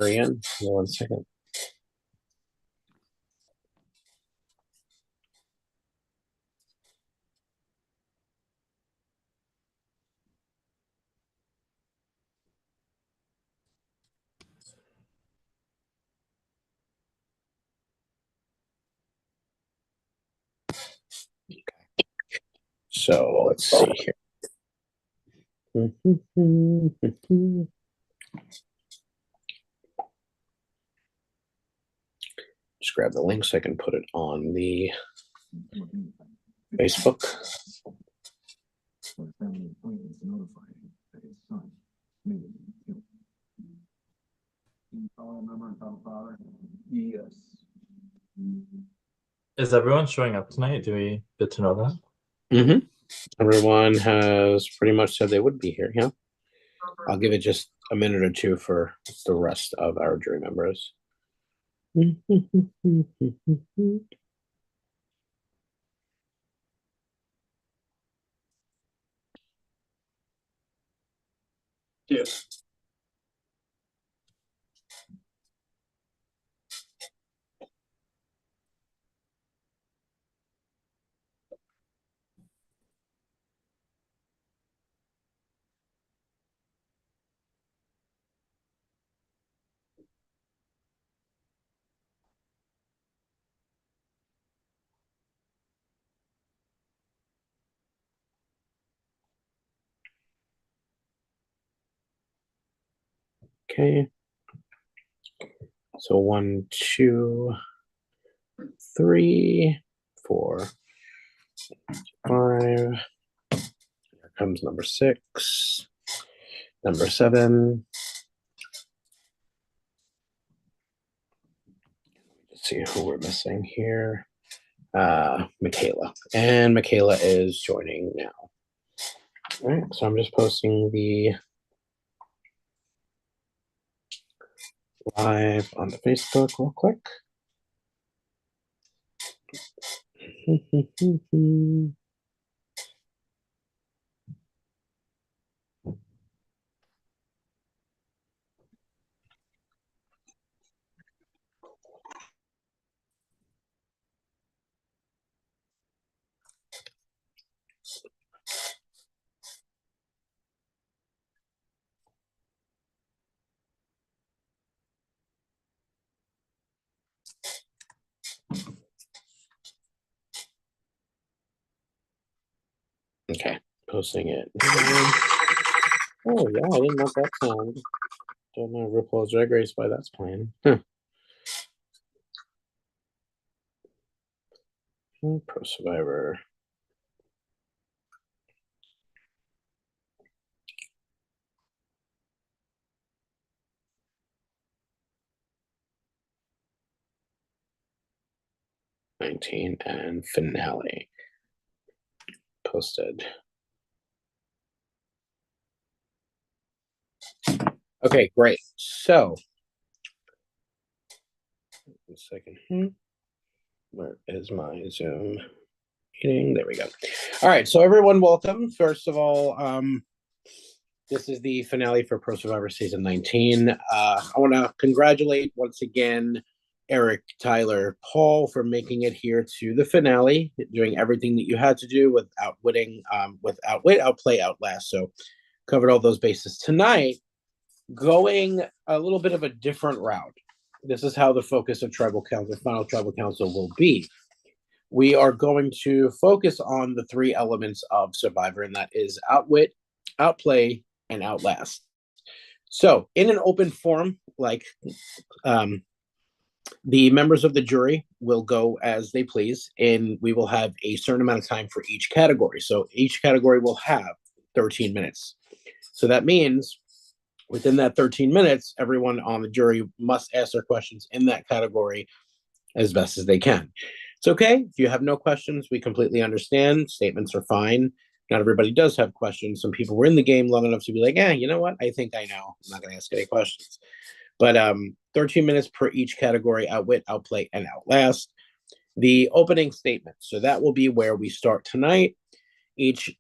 Ian, 1 second. So let's see here. Just grab the link so I can put it on the Facebook. Yes. Is everyone showing up tonight? Do we get to know that? Mm-hmm. Everyone has pretty much said they would be here. Yeah. I'll give it just a minute or two for the rest of our jury members. Yes. Okay. So 1, 2, 3, 4, 5. Here comes number 6, number 7. Let's see who we're missing here. Michaela. And Michaela is joining now. All right, so I'm just posting the live on the Facebook real quick. Okay, posting it. Oh yeah, I didn't know that sound. Don't know RuPaul's Drag Race why that's playing. Pro Survivor. '19 and Finale. Posted. Okay, great. So, 1 second. Where is my Zoom meeting? There we go. All right, so everyone, welcome. First of all, this is the finale for Pro Survivor Season 19. I want to congratulate once again Eric, Tyler, Paul for making it here to the finale, doing everything that you had to do with outwitting, outplay, outlast. So covered all those bases tonight. Going a little bit of a different route. This is how the focus of Tribal Council, Final Tribal Council will be. We are going to focus on the 3 elements of Survivor, and that is outwit, outplay, and outlast. So in an open forum, like the members of the jury will go as they please, and we will have a certain amount of time for each category. So each category will have 13 minutes. So that means within that 13 minutes, everyone on the jury must ask their questions in that category as best as they can. It's okay. If you have no questions, we completely understand. Statements are fine. Not everybody does have questions. Some people were in the game long enough to be like, yeah, you know what? I think I know. I'm not going to ask any questions. But 13 minutes per each category: outwit, outplay, and outlast. The opening statement. So that will be where we start tonight.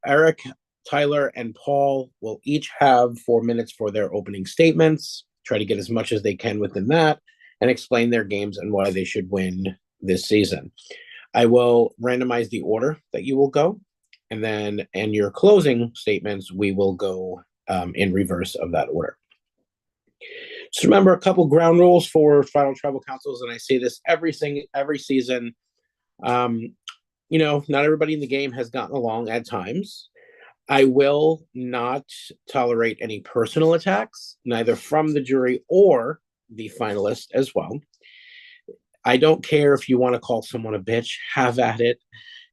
Eric, Tyler, and Paul will each have 4 minutes for their opening statements. try to get as much as they can within that, and explain their games and why they should win this season. I will randomize the order that you will go, and then in your closing statements, we will go in reverse of that order. Just remember a couple ground rules for Final Tribal Councils, and I say this every season. Not everybody in the game has gotten along at times. I will not tolerate any personal attacks, neither from the jury or the finalist as well. I don't care if you want to call someone a bitch, have at it.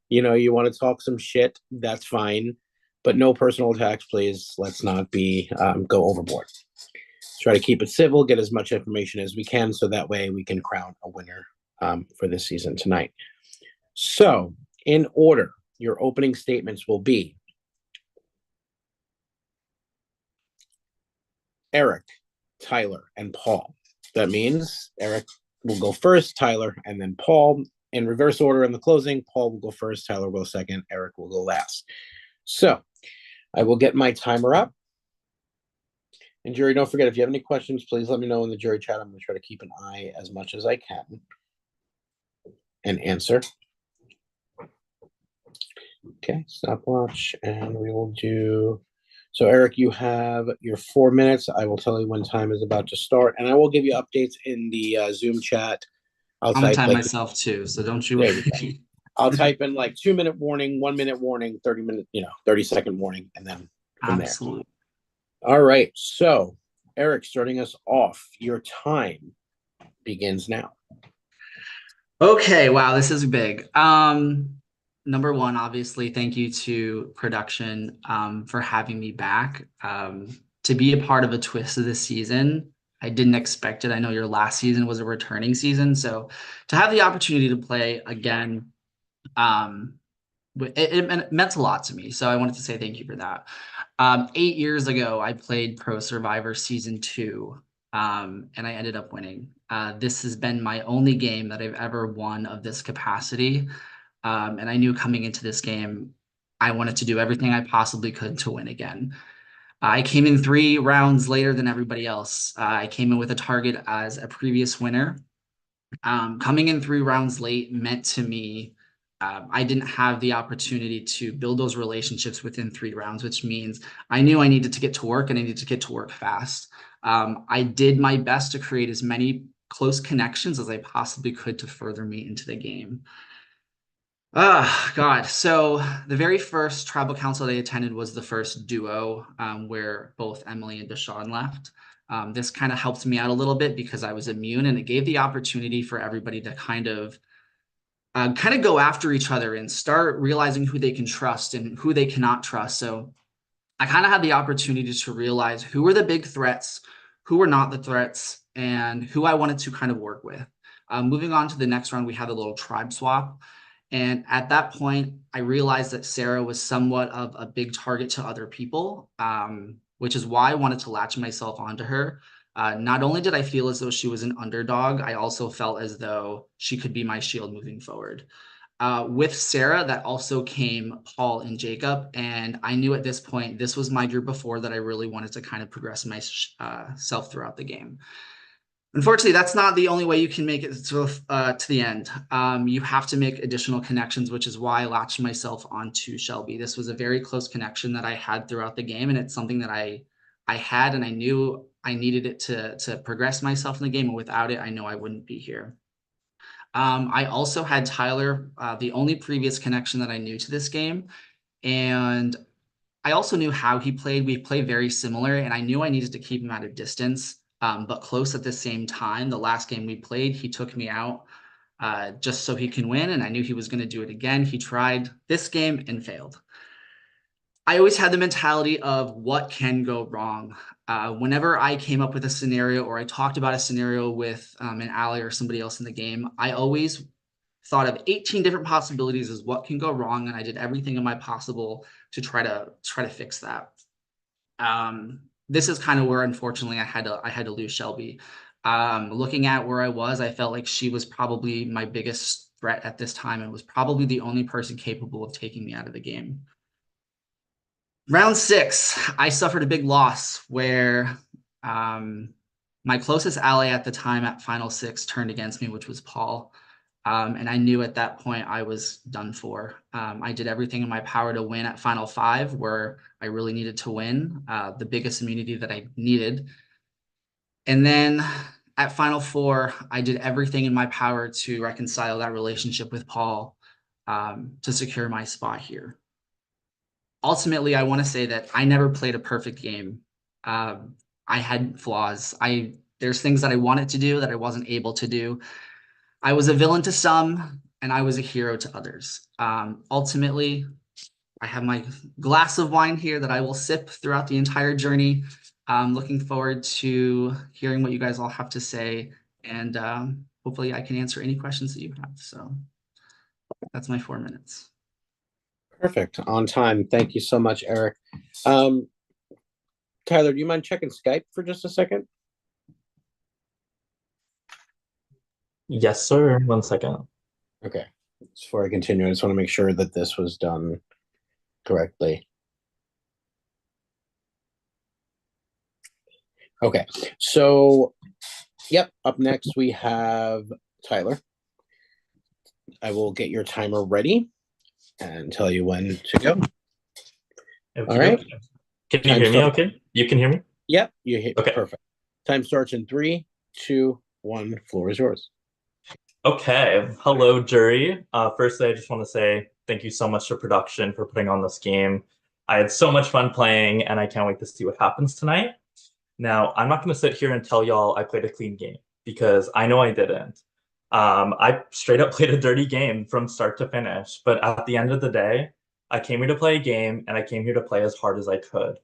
You want to talk some shit, that's fine. But no personal attacks, please. Let's not go overboard. Let's try to keep it civil, get as much information as we can, so that way we can crown a winner for this season tonight. So, in order, your opening statements will be Eric, Tyler, and Paul. That means Eric will go first, Tyler, and then Paul. In reverse order in the closing, Paul will go first, Tyler will go second, Eric will go last. So I will get my timer up. And jury, don't forget, if you have any questions, please let me know in the jury chat. I'm going to try to keep an eye as much as I can and answer. Okay, stopwatch, and we will do... So, Eric, you have your 4 minutes. I will tell you when time is about to start, and I will give you updates in the Zoom chat. I'm gonna time myself too, so don't you worry. I'll type in 2-minute warning, 1-minute warning, 30-second warning, and then from Absolutely. There. All right. So, Eric, starting us off, your time begins now. Okay. Wow, this is big. Number one, obviously, thank you to production for having me back. To be a part of a twist of this season, I didn't expect it. I know your last season was a returning season, so to have the opportunity to play again, it meant a lot to me. So I wanted to say thank you for that. 8 years ago, I played Pro Survivor Season 2, and I ended up winning. This has been my only game that I've ever won of this capacity. And I knew coming into this game, I wanted to do everything I possibly could to win again. I came in 3 rounds later than everybody else. I came in with a target as a previous winner. Coming in 3 rounds late meant to me, I didn't have the opportunity to build those relationships within 3 rounds, which means I knew I needed to get to work and I needed to get to work fast. I did my best to create as many close connections as I possibly could to further me into the game. God. So the very first tribal council I attended was the first duo where both Emily and Deshawn left. This kind of helped me out a little bit because I was immune, and it gave the opportunity for everybody to kind of go after each other and start realizing who they can trust and who they cannot trust. So I kind of had the opportunity to realize who were the big threats, who were not the threats, and who I wanted to kind of work with. Moving on to the next round, we had a little tribe swap. And at that point, I realized that Sarah was somewhat of a big target to other people, which is why I wanted to latch myself onto her. Not only did I feel as though she was an underdog, I also felt as though she could be my shield moving forward. With Sarah, that also came Paul and Jacob. And I knew at this point, this was my group before that I really wanted to kind of progress myself throughout the game. Unfortunately, that's not the only way you can make it to the end. You have to make additional connections, which is why I latched myself onto Shelby. This was a very close connection that I had throughout the game, and it's something that I had, and I knew I needed it to progress myself in the game, and without it, I know I wouldn't be here. I also had Tyler, the only previous connection that I knew to this game, and I also knew how he played. We play very similar, and I knew I needed to keep him at a distance. But close at the same time. The last game we played, he took me out just so he can win, and I knew he was going to do it again. He tried this game and failed. I always had the mentality of what can go wrong. Whenever I came up with a scenario or I talked about a scenario with an ally or somebody else in the game, I always thought of 18 different possibilities as what can go wrong, and I did everything in my possible to try to fix that. This is kind of where, unfortunately, I had to lose Shelby. Looking at where I was, I felt like she was probably my biggest threat at this time and was probably the only person capable of taking me out of the game. Round 6, I suffered a big loss where My closest ally at the time at Final 6 turned against me, which was Paul. And I knew at that point I was done for. I did everything in my power to win at Final 5, where I really needed to win, the biggest immunity that I needed. And then at Final 4, I did everything in my power to reconcile that relationship with Paul, to secure my spot here. Ultimately, I want to say that I never played a perfect game. I had flaws. There's things that I wanted to do that I wasn't able to do. I was a villain to some, and I was a hero to others. Ultimately, I have my glass of wine here that I will sip throughout the entire journey. Looking forward to hearing what you guys all have to say, and hopefully I can answer any questions that you have. So that's my 4 minutes. Perfect. On time. Thank you so much, Eric. Tyler, do you mind checking Skype for just a second? Yes, sir. 1 second. Okay. Before I continue, I just want to make sure that this was done correctly. Okay. So, yep. Up next, we have Tyler. I will get your timer ready and tell you when to go. Okay, All right. Can you hear me okay? You can hear me? Yep. You hit. Okay. Perfect. Time starts in 3, 2, 1. Floor is yours. Okay. Hello, jury. Firstly, I just want to say thank you so much to production for putting on this game. I had so much fun playing, and I can't wait to see what happens tonight. Now, I'm not going to sit here and tell y'all I played a clean game, because I know I didn't. I straight up played a dirty game from start to finish, but at the end of the day, I came here to play a game, and I came here to play as hard as I could.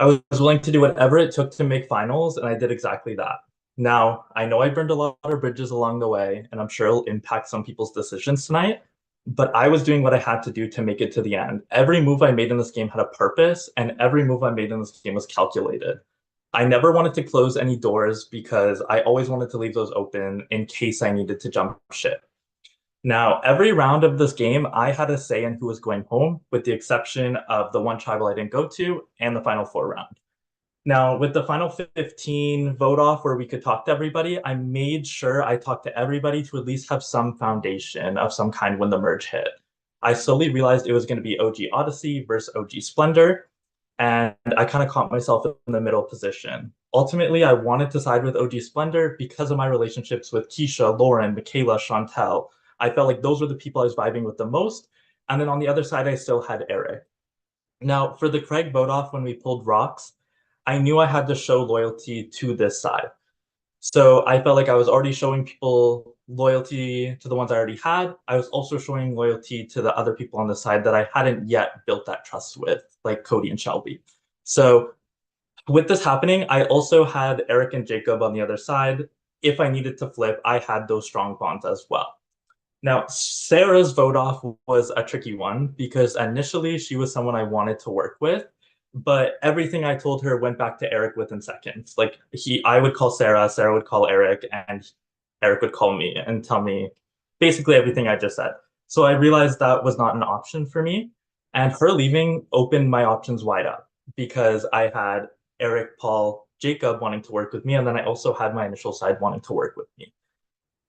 I was willing to do whatever it took to make finals, and I did exactly that. Now, I know I burned a lot of bridges along the way, and I'm sure it'll impact some people's decisions tonight, but I was doing what I had to do to make it to the end. Every move I made in this game had a purpose, and every move I made in this game was calculated. I never wanted to close any doors because I always wanted to leave those open in case I needed to jump ship. Now, every round of this game, I had a say in who was going home, with the exception of the one tribal I didn't go to and the Final 4 round. Now, with the Final 15 vote off where we could talk to everybody, I made sure I talked to everybody to at least have some foundation of some kind when the merge hit. I slowly realized it was going to be OG Odyssey versus OG Splendor, and I kind of caught myself in the middle position. Ultimately, I wanted to side with OG Splendor because of my relationships with Keisha, Lauren, Michaela, Chantel. I felt like those were the people I was vibing with the most. And then on the other side, I still had Eric. Now, for the Craig vote off when we pulled rocks, I knew I had to show loyalty to this side. So I felt like I was already showing people loyalty to the ones I already had. I was also showing loyalty to the other people on the side that I hadn't yet built that trust with, like Cody and Shelby. So with this happening, I also had Eric and Jacob on the other side. If I needed to flip, I had those strong bonds as well. Now, Sarah's vote off was a tricky one because initially she was someone I wanted to work with, but everything I told her went back to Eric within seconds. Like I would call Sarah, Sarah would call Eric, and Eric would call me and tell me basically everything I just said. So I realized that was not an option for me, and her leaving opened my options wide up because I had Eric, Paul, Jacob wanting to work with me, and then I also had my initial side wanting to work with me.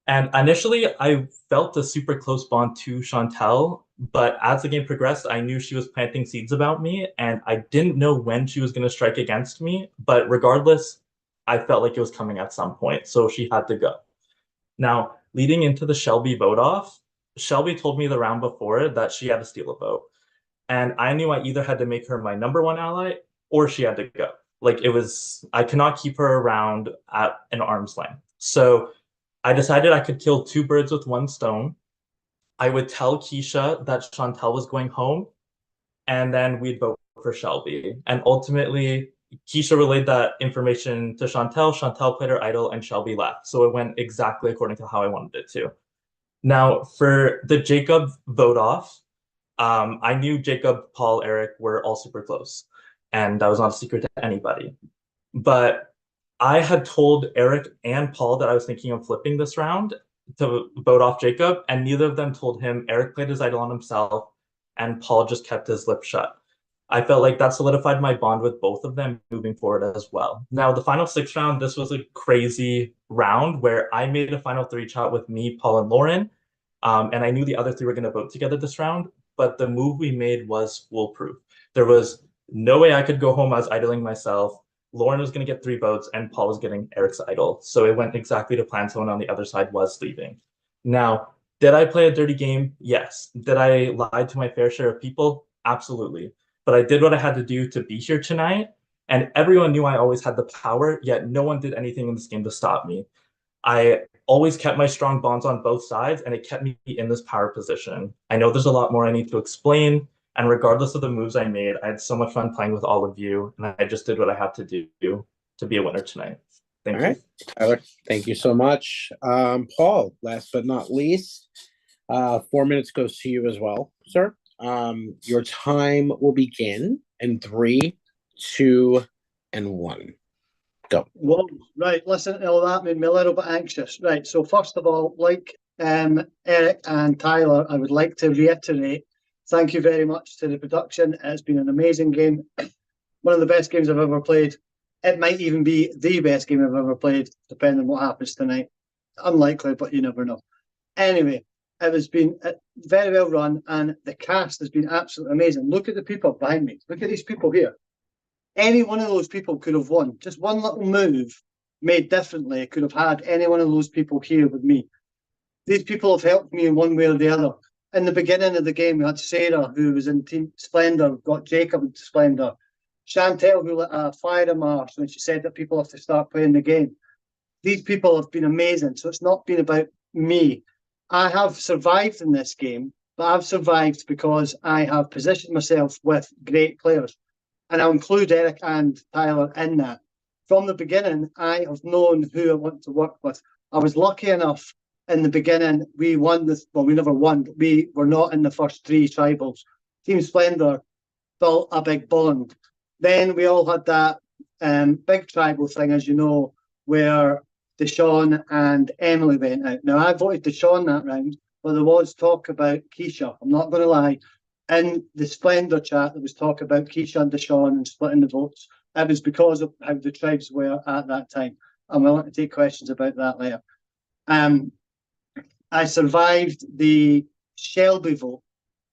And initially, I felt a super close bond to Chantel, but as the game progressed, I knew she was planting seeds about me, and I didn't know when she was going to strike against me. But regardless, I felt like it was coming at some point, so she had to go. Now, leading into the Shelby vote off, Shelby told me the round before that she had to steal a vote. And I knew I either had to make her my #1 ally or she had to go. Like I could not keep her around at an arm's length. So I decided I could kill 2 birds with 1 stone. I would tell Keisha that Chantel was going home, and then we'd vote for Shelby. And ultimately, Keisha relayed that information to Chantel. Chantel played her idol, and Shelby left. So it went exactly according to how I wanted it to. Now, for the Jacob vote off, I knew Jacob, Paul, Eric were all super close, and that was not a secret to anybody. But I had told Eric and Paul that I was thinking of flipping this round to vote off Jacob, and neither of them told him. Eric played his idol on himself, and Paul just kept his lip shut. I felt like that solidified my bond with both of them moving forward as well. Now, the final 6 round, this was a crazy round where I made a final 3 chat with me, Paul, and Lauren. And I knew the other 3 were going to vote together this round, but the move we made was foolproof. There was no way I could go home. I was idling myself. Lauren was going to get 3 votes, and Paul was getting Eric's idol. So it went exactly to plan. Someone on the other side was leaving. Now, did I play a dirty game? Yes. Did I lie to my fair share of people? Absolutely. But I did what I had to do to be here tonight. And everyone knew I always had the power, yet no one did anything in this game to stop me. I always kept my strong bonds on both sides, and it kept me in this power position. I know there's a lot more I need to explain, and regardless of the moves I made, I had so much fun playing with all of you, and I just did what I had to do to be a winner tonight. Thank All you. right, Tyler, thank you so much. Paul, last but not least, 4 minutes goes to you as well, sir. Your time will begin in 3, 2, and 1. Go. Whoa, right, listen to all that made me a little bit anxious. Right, so first of all, like Eric and Tyler, I would like to reiterate, thank you very much to the production. It's been an amazing game. One of the best games I've ever played. It might even be the best game I've ever played, depending on what happens tonight. Unlikely, but you never know. Anyway, it has been very well run, and the cast has been absolutely amazing. Look at the people behind me. Look at these people here. Any one of those people could have won. Just one little move made differently could have had any one of those people here with me. These people have helped me in one way or the other. In the beginning of the game, we had Sarah, who was in Team Splendor, got Jacob into Splendor. Chantel, who lit a fire in Mars when she said that people have to start playing the game. These people have been amazing. So it's not been about me. I have survived in this game, but I've survived because I have positioned myself with great players. And I'll include Eric and Tyler in that. From the beginning, I have known who I want to work with. I was lucky enough in the beginning, we won this, well, we never won, but we were not in the first 3 tribals. Team Splendor built a big bond. Then we all had that big tribal thing, as you know, where Deshaun and Emily went out. Now, I voted Deshaun that round, but there was talk about Keisha. I'm not going to lie. In the Splendor chat, there was talk about Keisha and Deshaun and splitting the votes. It was because of how the tribes were at that time. I'm willing to take questions about that later. I survived the Shelby vote.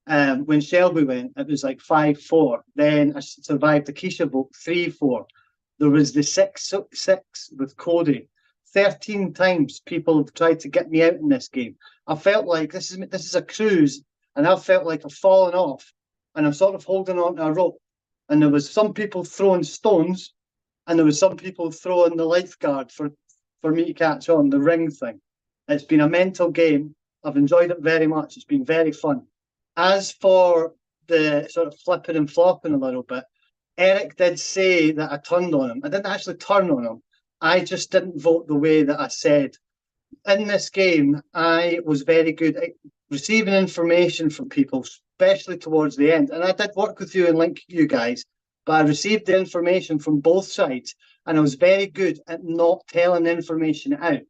When Shelby went, it was like 5-4. Then I survived the Keisha vote, 3-4. There was the 6-6 with Cody. 13 times people have tried to get me out in this game. I felt like this is a cruise, and I've felt like I've fallen off, and I'm sort of holding on to a rope. And there was some people throwing stones, and there was some people throwing the lifeguard for me to catch on, the ring thing. It's been a mental game. I've enjoyed it very much. It's been very fun. As for the sort of flipping and flopping a little bit, Eric did say that I turned on him. I didn't actually turn on him. I just didn't vote the way that I said. In this game, I was very good at receiving information from people, especially towards the end. And I did work with you and link you guys, but I received the information from both sides, and I was very good at not telling information out.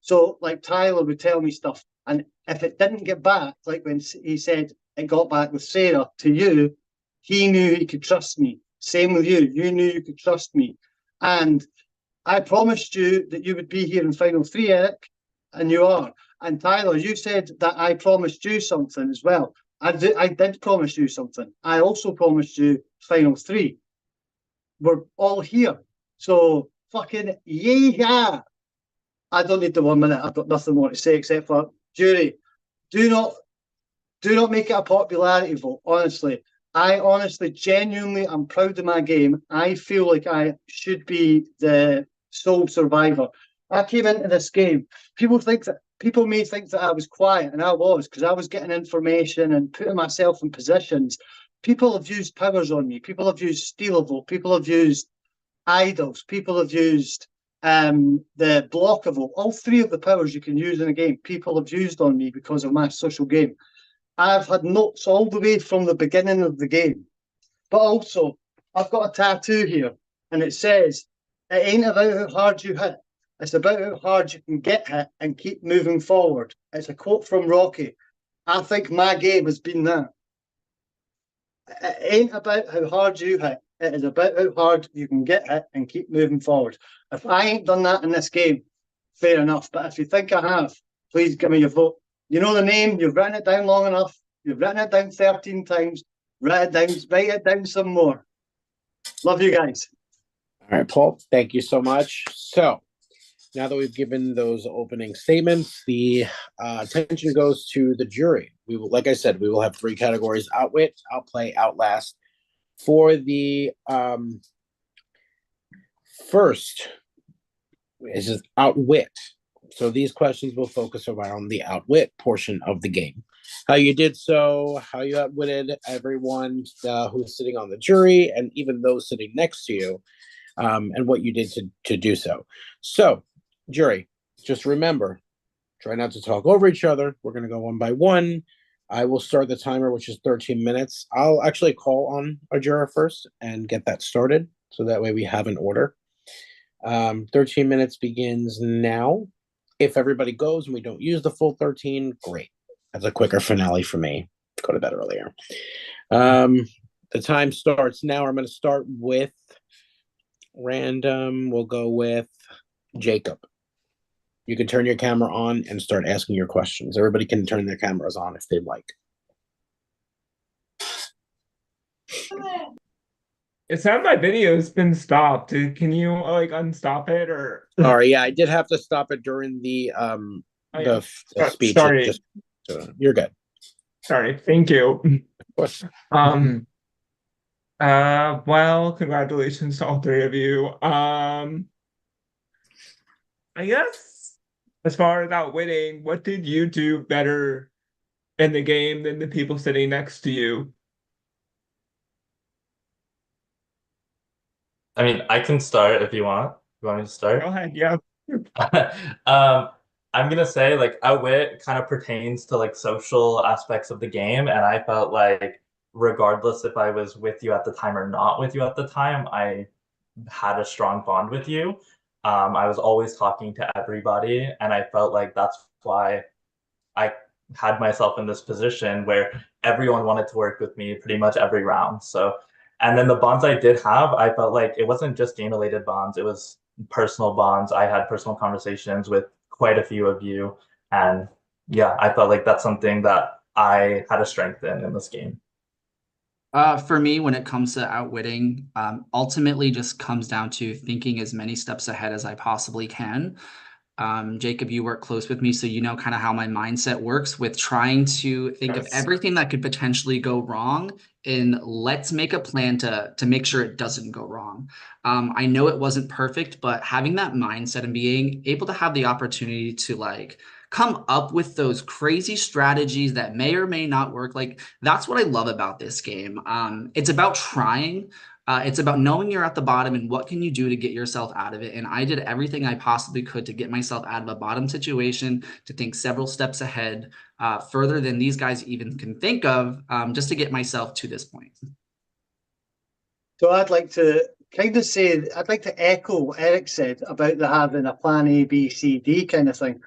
So, like, Tyler would tell me stuff, and if it didn't get back, like when he said it got back with Sarah to you, he knew he could trust me. Same with you. You knew you could trust me. And I promised you that you would be here in Final 3, Eric, and you are. And Tyler, you said that I promised you something as well. I did promise you something. I also promised you Final 3. We're all here. So, fucking yeah. I don't need the 1 minute. I've got nothing more to say except for, jury, do not make it a popularity vote, honestly. I honestly, genuinely, I'm proud of my game. I feel like I should be the sole survivor. I came into this game. People may think that I was quiet, and I was, because I was getting information and putting myself in positions. People have used powers on me. People have used steal a vote. People have used idols. People have used the block a vote. All 3 of the powers you can use in a game, people have used on me because of my social game. I've had notes all the way from the beginning of the game. But also, I've got a tattoo here, and it says, it ain't about how hard you hit. It's about how hard you can get hit and keep moving forward. It's a quote from Rocky. I think my game has been that. It ain't about how hard you hit. It is about how hard you can get hit and keep moving forward. If I ain't done that in this game, fair enough. But if you think I have, please give me your vote. You know the name. You've written it down long enough. You've written it down 13 times. Write it down some more. Love you guys. All right, Paul, thank you so much. So now that we've given those opening statements, the attention goes to the jury. We will, like I said, we will have 3 categories: outwit, outplay, outlast. For the first is outwit. So these questions will focus around the outwit portion of the game. How you did so, how you outwitted everyone who's sitting on the jury, and even those sitting next to you, and what you did to do so. So, jury, just remember, try not to talk over each other. We're going to go one by one. I will start the timer, which is 13 minutes. I'll actually call on a juror first and get that started, so that way we have an order. 13 minutes begins now. If everybody goes and we don't use the full 13, great. That's a quicker finale for me. Go to bed earlier. The time starts now. I'm going to start with random. We'll go with Jacob. You can turn your camera on and start asking your questions. Everybody can turn their cameras on if they'd like. It sounds my video's been stopped. Can you like unstop it or? Sorry, yeah, I did have to stop it during the speech. Sorry. You're good. Sorry, thank you. Of course. Well, congratulations to all 3 of you. I guess as far as outwitting, what did you do better in the game than the people sitting next to you? I mean, I can start if you want. You want me to start? Go ahead, yeah. I'm gonna say like outwit kind of pertains to like social aspects of the game, and I felt like regardless if I was with you at the time or not with you at the time, I had a strong bond with you. I was always talking to everybody, and I felt like that's why I had myself in this position where everyone wanted to work with me pretty much every round. So, and then the bonds I did have, I felt like it wasn't just game related bonds, it was personal bonds. I had personal conversations with quite a few of you. And yeah, I felt like that's something that I had a strength in this game. For me, when it comes to outwitting, ultimately just comes down to thinking as many steps ahead as I possibly can. Jacob, you work close with me, so you know kind of how my mindset works with trying to think of everything that could potentially go wrong, and let's make a plan to make sure it doesn't go wrong. I know it wasn't perfect, but having that mindset and being able to have the opportunity to like come up with those crazy strategies that may or may not work, like that's what I love about this game. It's about trying. It's about knowing you're at the bottom and what can you do to get yourself out of it. And I did everything I possibly could to get myself out of a bottom situation, to think several steps ahead, further than these guys even can think of, just to get myself to this point. So I'd like to I'd like to echo what Eric said about the having a plan A, B, C, D kind of thing.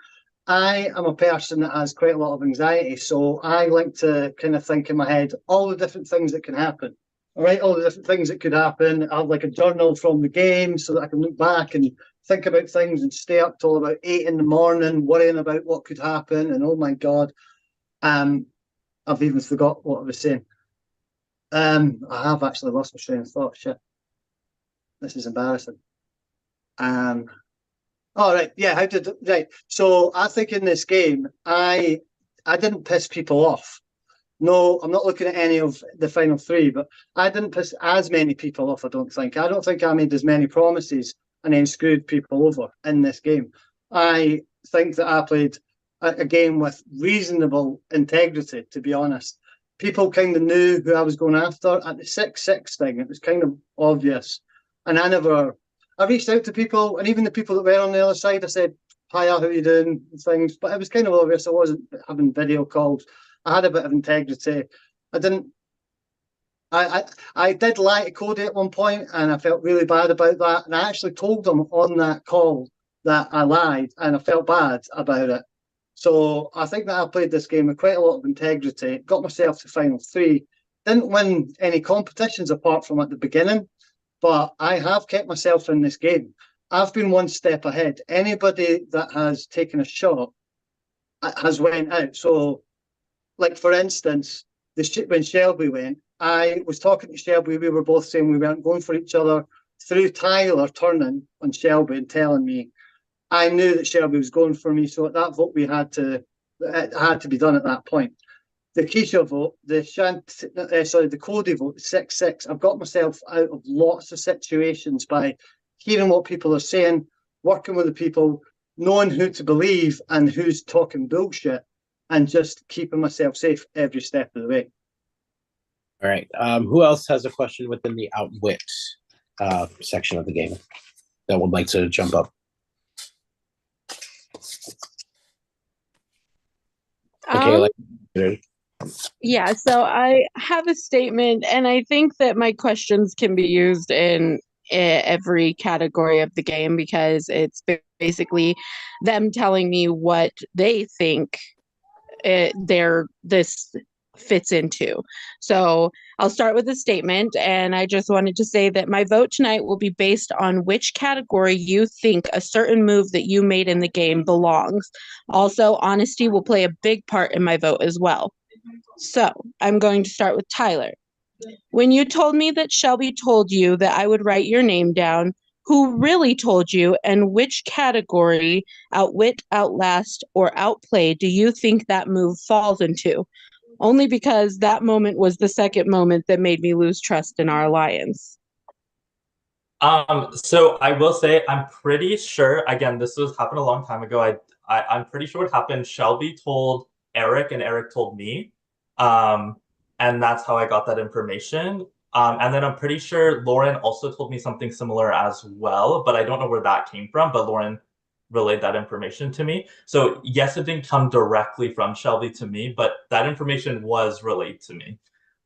I am a person that has quite a lot of anxiety, so I like to kind of think in my head all the different things that can happen. All right, all the different things that could happen. I have like a journal from the game so that I can look back and think about things and stay up till about 8 in the morning worrying about what could happen. And oh my God, I've even forgot what I was saying. I have actually lost my train of thought. Shit, this is embarrassing. All right, yeah. Right? So I think in this game, I didn't piss people off. No, I'm not looking at any of the final 3, but I didn't piss as many people off, I don't think. I don't think I made as many promises and then screwed people over in this game. I think that I played a game with reasonable integrity, to be honest. People kind of knew who I was going after. At the 6-6 thing, it was kind of obvious. And I reached out to people, and even the people that were on the other side, I said, hiya, how you doing, things. But it was kind of obvious I wasn't having video calls. I had a bit of integrity. I did lie to Cody at one point, and I felt really bad about that. And I actually told them on that call that I lied, and I felt bad about it. So I think that I played this game with quite a lot of integrity, got myself to final 3, didn't win any competitions apart from at the beginning, but I have kept myself in this game. I've been one step ahead. Anybody that has taken a shot has went out. So, like for instance, when Shelby went, I was talking to Shelby. We were both saying we weren't going for each other. Through Tyler turning on Shelby and telling me, I knew that Shelby was going for me. So at that vote, it had to be done at that point. The Keisha vote, the Cody vote, 6-6. I've got myself out of lots of situations by hearing what people are saying, working with the people, knowing who to believe and who's talking bullshit, and just keeping myself safe every step of the way. All right. Who else has a question within the outwit section of the game that would like to jump up? Okay, yeah, so I have a statement, and I think that my questions can be used in every category of the game because it's basically them telling me what they think this fits into. So I'll start with a statement, and I just wanted to say that my vote tonight will be based on which category you think a certain move that you made in the game belongs. Also, honesty will play a big part in my vote as well. So I'm going to start with Tyler. When you told me that Shelby told you that I would write your name down, who really told you, and which category, outwit, outlast, or outplay, do you think that move falls into? Only because that moment was the second moment that made me lose trust in our alliance. So I will say I'm pretty sure, again, this happened a long time ago. I'm pretty sure what happened. Shelby told Eric and Eric told me. And that's how I got that information. And then I'm pretty sure Lauren also told me something similar as well, but I don't know where that came from, but Lauren relayed that information to me. So yes, it didn't come directly from Shelby to me, but that information was relayed to me.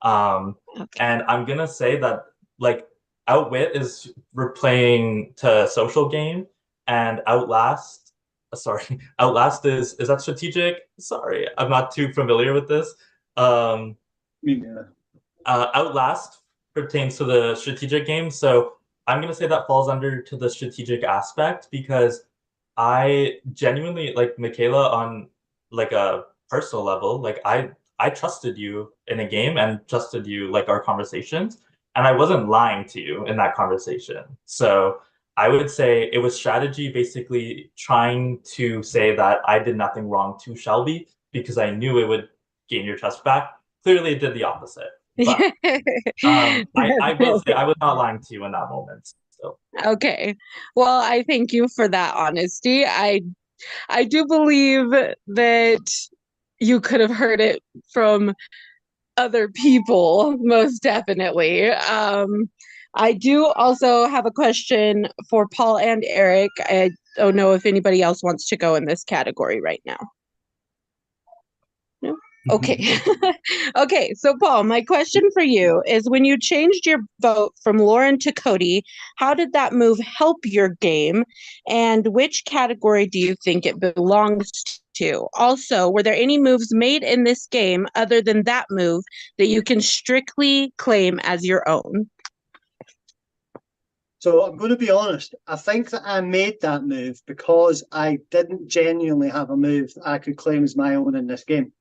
Okay. And I'm gonna say that like Outwit is replaying to social game, and Outlast is that strategic? Sorry, I'm not too familiar with this. Outlast pertains to the strategic game, so I'm gonna say that falls under to the strategic aspect because I genuinely like Michaela on like a personal level. Like I trusted you in a game and trusted you like our conversations, and I wasn't lying to you in that conversation. So I would say it was strategy, basically trying to say that I did nothing wrong to Shelby because I knew it would gain your trust back. Clearly, it did the opposite. But I will say I was not lying to you in that moment. So. Okay. Well, I thank you for that honesty. I do believe that you could have heard it from other people, most definitely. I do also have a question for Paul and Eric. I don't know if anybody else wants to go in this category right now. No? Okay. Okay, so Paul, my question for you is when you changed your vote from Lauren to Cody, how did that move help your game? And which category do you think it belongs to? Also, were there any moves made in this game other than that move that you can strictly claim as your own? So I'm going to be honest. I think that I made that move because I didn't genuinely have a move that I could claim as my own in this game.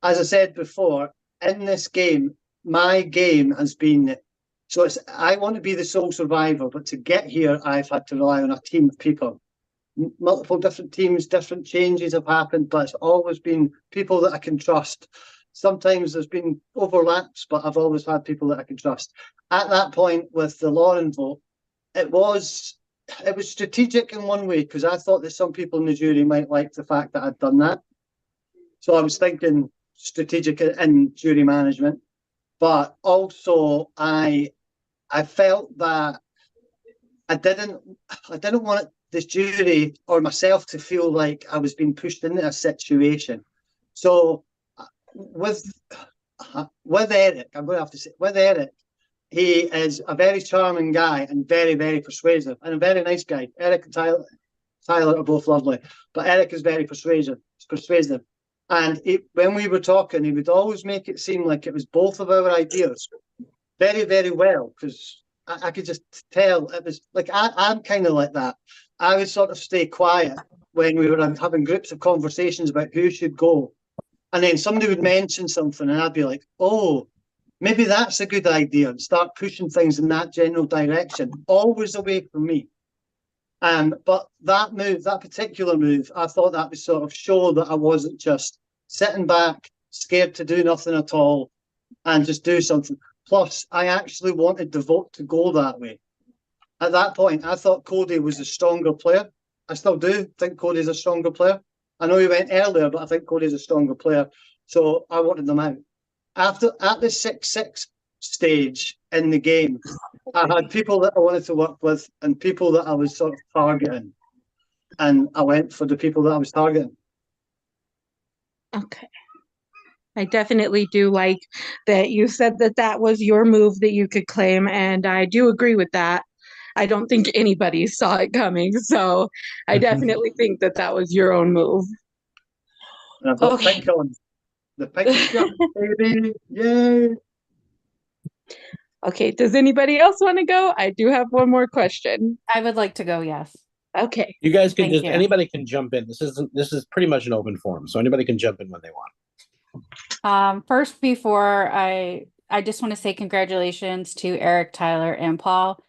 As I said before, in this game, my game has been, so I want to be the sole survivor, but to get here, I've had to rely on a team of people. Multiple different teams, different changes have happened, but it's always been people that I can trust. Sometimes there's been overlaps, but I've always had people that I can trust. At that point with the Lauren vote, it was strategic in one way because I thought that some people in the jury might like the fact that I'd done that. So I was thinking strategic in jury management, but also I felt that I didn't want this jury or myself to feel like I was being pushed into a situation. So with Eric, I'm going to have to say, with Eric, he is a very charming guy and very, very persuasive and a very nice guy. Eric and Tyler are both lovely, but Eric is very persuasive. And when we were talking, he would always make it seem like it was both of our ideas very, very well, because I could just tell it was like I'm kind of like that. I would sort of stay quiet when we were having groups of conversations about who should go. And then somebody would mention something, and I'd be like, oh, maybe that's a good idea, and start pushing things in that general direction, always away from me. But that move, that particular move, I thought that would sort of show that I wasn't just sitting back, scared to do nothing at all, and just do something. Plus, I actually wanted the vote to go that way. At that point, I thought Cody was a stronger player. I still do think Cody's a stronger player. I know he went earlier, but I think Cody's a stronger player. So I wanted them out. At the 6-6 stage in the game, I had people that I wanted to work with and people that I was sort of targeting. And I went for the people that I was targeting. Okay. I definitely do like that you said that that was your move that you could claim, and I do agree with that. I don't think anybody saw it coming, so I definitely think that that was your own move. And I've got Okay. pink on. The pink shirt, baby. Yay. Okay, does anybody else want to go? I do have one more question. I would like to go, yes. Okay. You guys can Thank just you. anybody can jump in. This is pretty much an open forum, so anybody can jump in when they want. First, before I just want to say congratulations to Eric, Tyler, and Paul.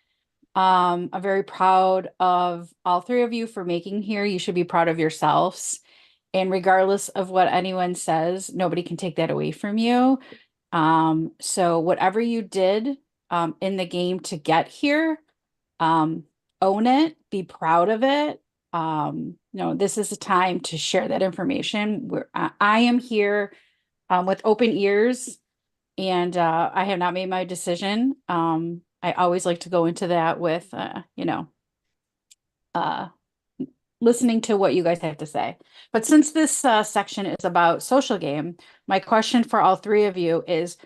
I'm very proud of all three of you for making here. You should be proud of yourselves. And regardless of what anyone says, nobody can take that away from you. So whatever you did in the game to get here, own it, be proud of it. This is a time to share that information. I am here with open ears, and I have not made my decision. I always like to go into that with, listening to what you guys have to say. But since this section is about social game, my question for all three of you is,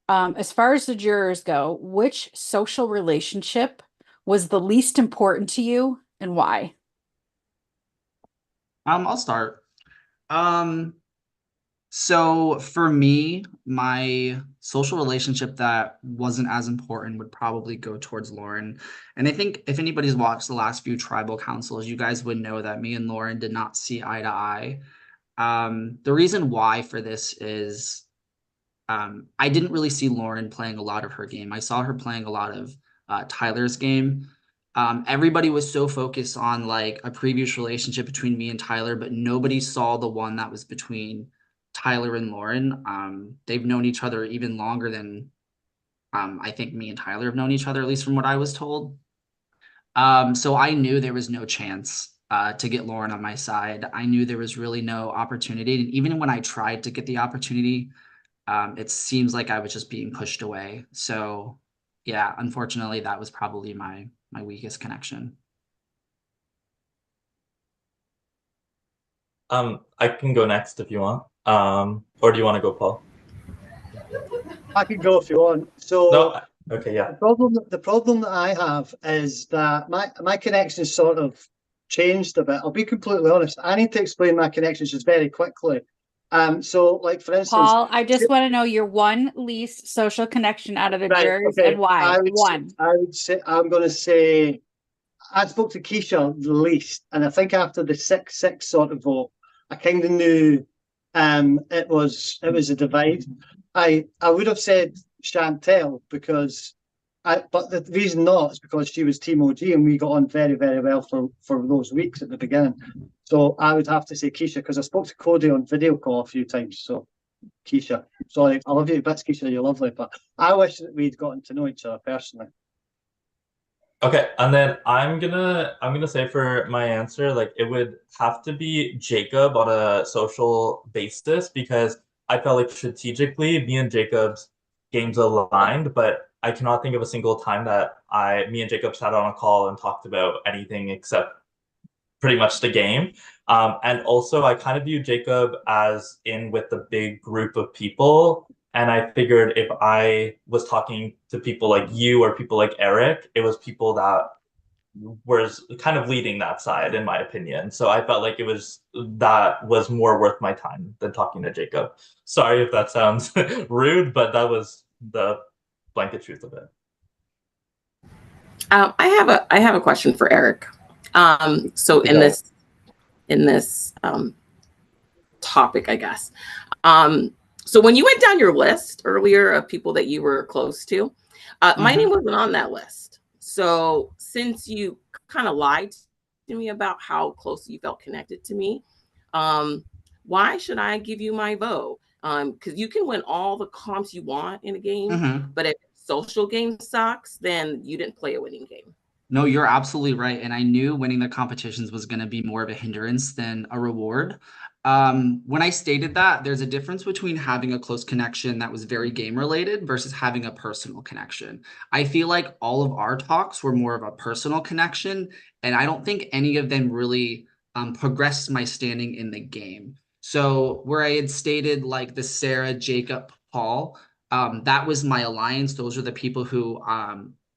as far as the jurors go, which social relationship was the least important to you and why? I'll start. So for me, my social relationship that wasn't as important would probably go towards Lauren. And I think if anybody's watched the last few tribal councils, you guys would know that me and Lauren did not see eye to eye. The reason why for this is I didn't really see Lauren playing a lot of her game. I saw her playing a lot of Tyler's game. Everybody was so focused on like a previous relationship between me and Tyler, but nobody saw the one that was between Tyler and Lauren. They've known each other even longer than I think me and Tyler have known each other, at least from what I was told. So I knew there was no chance to get Lauren on my side. I knew there was really no opportunity. And even when I tried to get the opportunity, it seems like I was just being pushed away. So yeah, unfortunately, that was probably my weakest connection. I can go next if you want. Or do you want to go, Paul? I can go if you want. So No. Okay, yeah. the problem that I have is that my connection is sort of changed a bit. I'll be completely honest. I need to explain my connections just very quickly. So like for instance, Paul, I just want to know your one least social connection out of the jurors and why. I'm going to say I spoke to Keisha the least, and I think after the 6-6 sort of vote, I kind of knew it was a divide. I would have said Chantel but the reason not is because she was Team OG and we got on very, very well for those weeks at the beginning. So I would have to say Keisha because I spoke to Cody on video call a few times. So Keisha, sorry, I love you bits, Keisha, you're lovely, but I wish that we'd gotten to know each other personally. Okay, and then I'm gonna say for my answer, like it would have to be Jacob on a social basis because I felt like strategically me and Jacob's games aligned, but I cannot think of a single time that me and Jacob sat on a call and talked about anything except pretty much the game. And also I kind of view Jacob as in with the big group of people. And I figured if I was talking to people like you or people like Eric, it was people that was kind of leading that side, in my opinion. So I felt like that was more worth my time than talking to Jacob. Sorry if that sounds rude, but that was the blanket truth of it. I have a question for Eric. So in this topic, I guess. So when you went down your list earlier of people that you were close to, my name wasn't on that list. So since you kind of lied to me about how close you felt connected to me, why should I give you my vote? Because you can win all the comps you want in a game, but if social game sucks, then you didn't play a winning game. No, you're absolutely right. And I knew winning the competitions was going to be more of a hindrance than a reward. When I stated that, there's a difference between having a close connection that was very game related versus having a personal connection. I feel like all of our talks were more of a personal connection, and I don't think any of them really progressed my standing in the game. So where I had stated like the Sarah, Jacob, Paul, that was my alliance. Those are the people who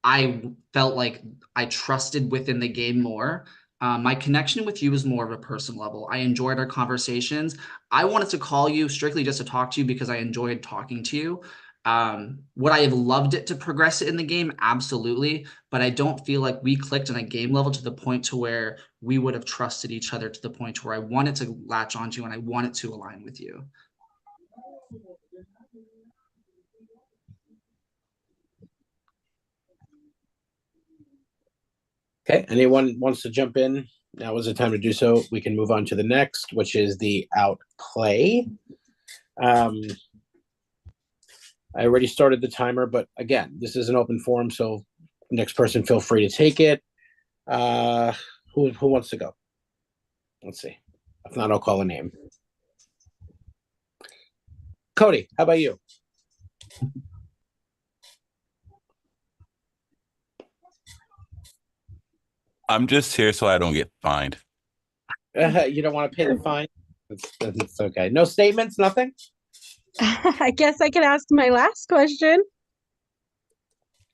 I felt like I trusted within the game more. My connection with you was more of a personal level. I enjoyed our conversations. I wanted to call you strictly just to talk to you because I enjoyed talking to you. Would I have loved it to progress it in the game? Absolutely. But I don't feel like we clicked on a game level to the point to where we would have trusted each other to the point where I wanted to latch onto you and I wanted to align with you. Okay, anyone wants to jump in? Now is the time to do so. We can move on to the next, which is the outplay. I already started the timer, but again, this is an open forum, so next person feel free to take it. Who wants to go? Let's see. If not, I'll call a name. Cody, how about you? I'm just here so I don't get fined. You don't want to pay the fine? It's okay. No statements, nothing? I guess I can ask my last question.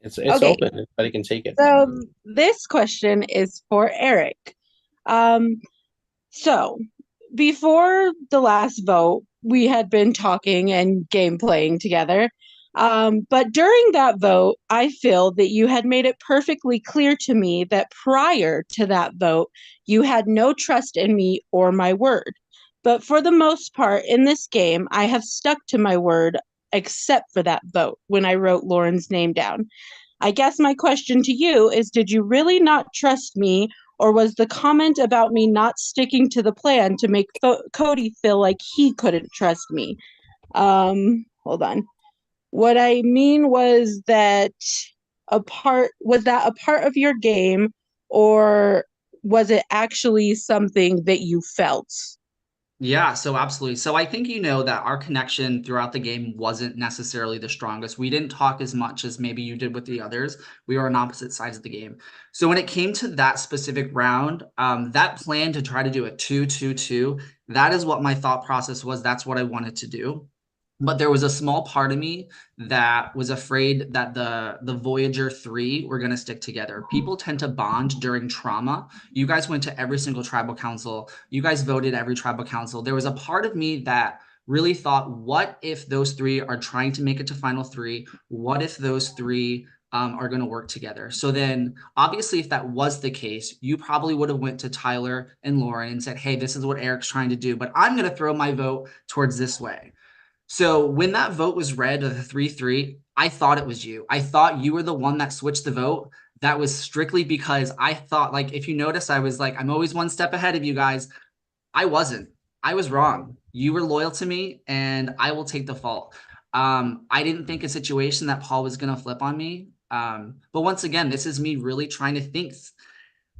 It's Okay. open. Anybody can take it. So this question is for Eric. So before the last vote, we had been talking and game playing together. But during that vote, I feel that you had made it perfectly clear to me that prior to that vote, you had no trust in me or my word. But for the most part in this game, I have stuck to my word except for that vote when I wrote Lauren's name down. I guess my question to you is, did you really not trust me, or was the comment about me not sticking to the plan to make Cody feel like he couldn't trust me? Hold on. What I mean was that a part of your game, or was it actually something that you felt? Yeah, so absolutely. So I think you know that our connection throughout the game wasn't necessarily the strongest. We didn't talk as much as maybe you did with the others. We were on opposite sides of the game. So when it came to that specific round, that plan to try to do a 2-2-2, that is what my thought process was. That's what I wanted to do. But there was a small part of me that was afraid that the Voyager 3 were going to stick together. People tend to bond during trauma. You guys went to every single tribal council. You guys voted every tribal council. There was a part of me that really thought, what if those three are trying to make it to final three? What if those three are going to work together? So then obviously if that was the case, you probably would have went to Tyler and Lauren and said, hey, this is what Eric's trying to do, but I'm going to throw my vote towards this way. So when that vote was read of the 3-3, I thought it was you. I thought you were the one that switched the vote. That was strictly because I thought, like, if you notice, I was like, I'm always one step ahead of you guys. I wasn't. I was wrong. You were loyal to me, and I will take the fault. I didn't think a situation that Paul was going to flip on me. But once again, this is me really trying to think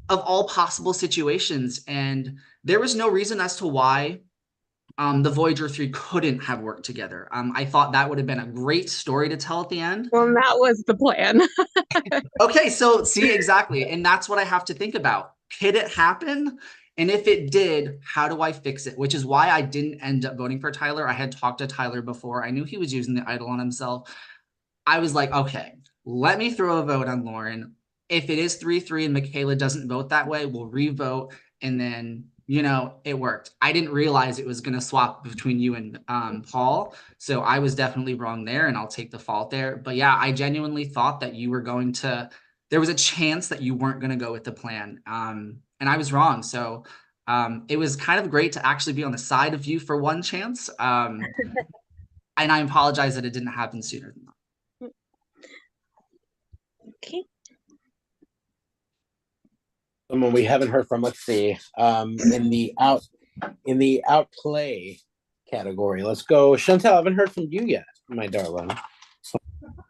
of all possible situations. And there was no reason as to why the Voyager 3 couldn't have worked together. I thought that would have been a great story to tell at the end. Well, that was the plan. Okay, so see, exactly. And that's what I have to think about. Could it happen? And if it did, how do I fix it? Which is why I didn't end up voting for Tyler. I had talked to Tyler before. I knew he was using the idol on himself. I was like, okay, let me throw a vote on Lauren. if it is 3-3 and Michaela doesn't vote that way, we'll re-vote, and then, you know, it worked. I didn't realize it was going to swap between you and Paul, so I was definitely wrong there, and I'll take the fault there. But yeah, I genuinely thought that you were going to, there was a chance that you weren't going to go with the plan, and I was wrong. So it was kind of great to actually be on the side of you for one chance, and I apologize that it didn't happen sooner than that. Okay. Someone we haven't heard from. Let's see. In the outplay category, let's go. Chantel, I haven't heard from you yet, my darling. I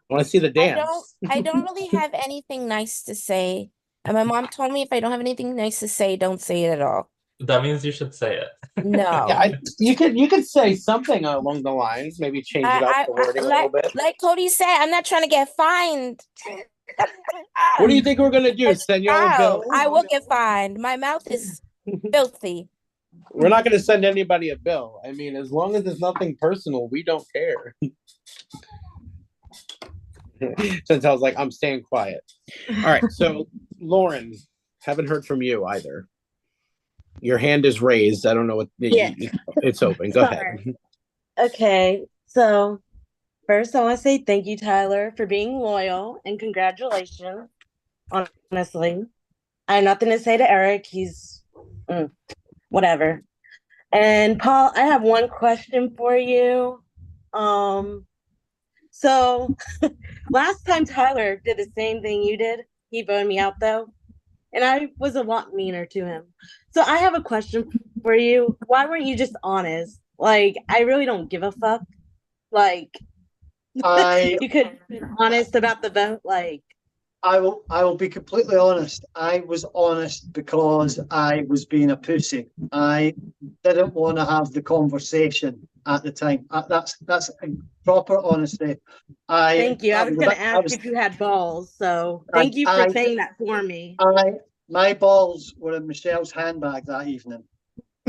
want to see the dance. I don't really have anything nice to say. And my mom told me if I don't have anything nice to say, don't say it at all. That means you should say it. No. Yeah, you could say something along the lines, maybe change it up the wording a little bit. Like Cody said, I'm not trying to get fined. What do you think we're gonna do? Send you a bill? I will get fined. My mouth is filthy. We're not gonna send anybody a bill. I mean, as long as it's nothing personal, we don't care. Chantel's like, I'm staying quiet. All right, so Lauren, haven't heard from you either. Your hand is raised. I don't know what. It's open. Go ahead. Okay, so first I want to say thank you, Tyler, for being loyal, and congratulations. Honestly, I have nothing to say to Eric. He's whatever. And Paul, I have one question for you. So last time Tyler did the same thing you did, he voted me out though, and I was a lot meaner to him. So I have a question for you. Why weren't you just honest? Like, I really don't give a fuck. Like, you could be honest about the vote. Like, I will be completely honest. I was honest because I was being a pussy. I didn't want to have the conversation at the time. That's a proper honesty. Thank you. I was going to ask if you had balls. So thank you for saying that for me. My balls were in Michelle's handbag that evening.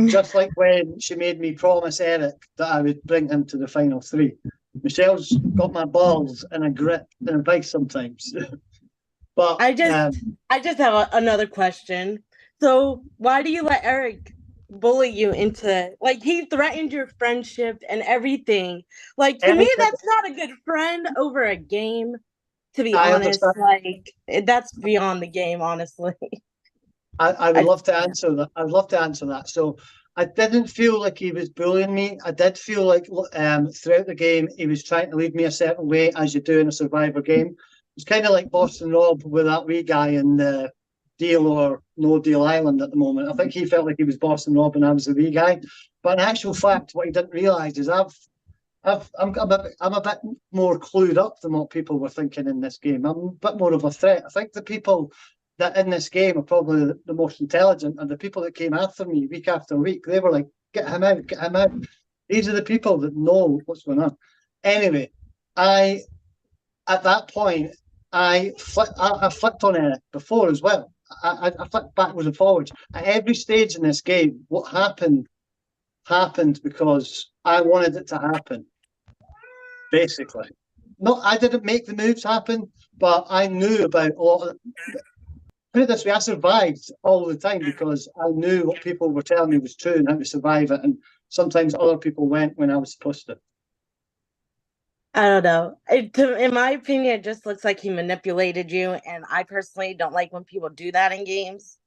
Just like when she made me promise Eric that I would bring him to the final three. Michelle's got my balls in a grip and a vice sometimes. But I just have another question. So why do you let Eric bully you into, like, he threatened your friendship and everything? Like, to me, that's not a good friend over a game, to be honest. Like, that's beyond the game, honestly. I would love to answer that. I'd love to answer that. So I didn't feel like he was bullying me. I did feel like throughout the game, he was trying to lead me a certain way, as you do in a Survivor game. It's kind of like Boston Rob with that wee guy in the Deal or No Deal Island at the moment. I think he felt like he was Boston Rob and I was the wee guy. But in actual fact, what he didn't realise is I'm a bit more clued up than what people were thinking in this game. I'm a bit more of a threat. I think the people that in this game are probably the most intelligent, and the people that came after me week after week, they were like, get him out, get him out. These are the people that know what's going on. Anyway, at that point, I flipped on Eric before as well. I flipped backwards and forwards. At every stage in this game, what happened because I wanted it to happen, basically. I didn't make the moves happen, but I knew about a lot of put it this way, I survived all the time because I knew what people were telling me was true and how to survive it. And sometimes other people went when I was supposed to. I don't know. In my opinion, it just looks like he manipulated you. And I personally don't like when people do that in games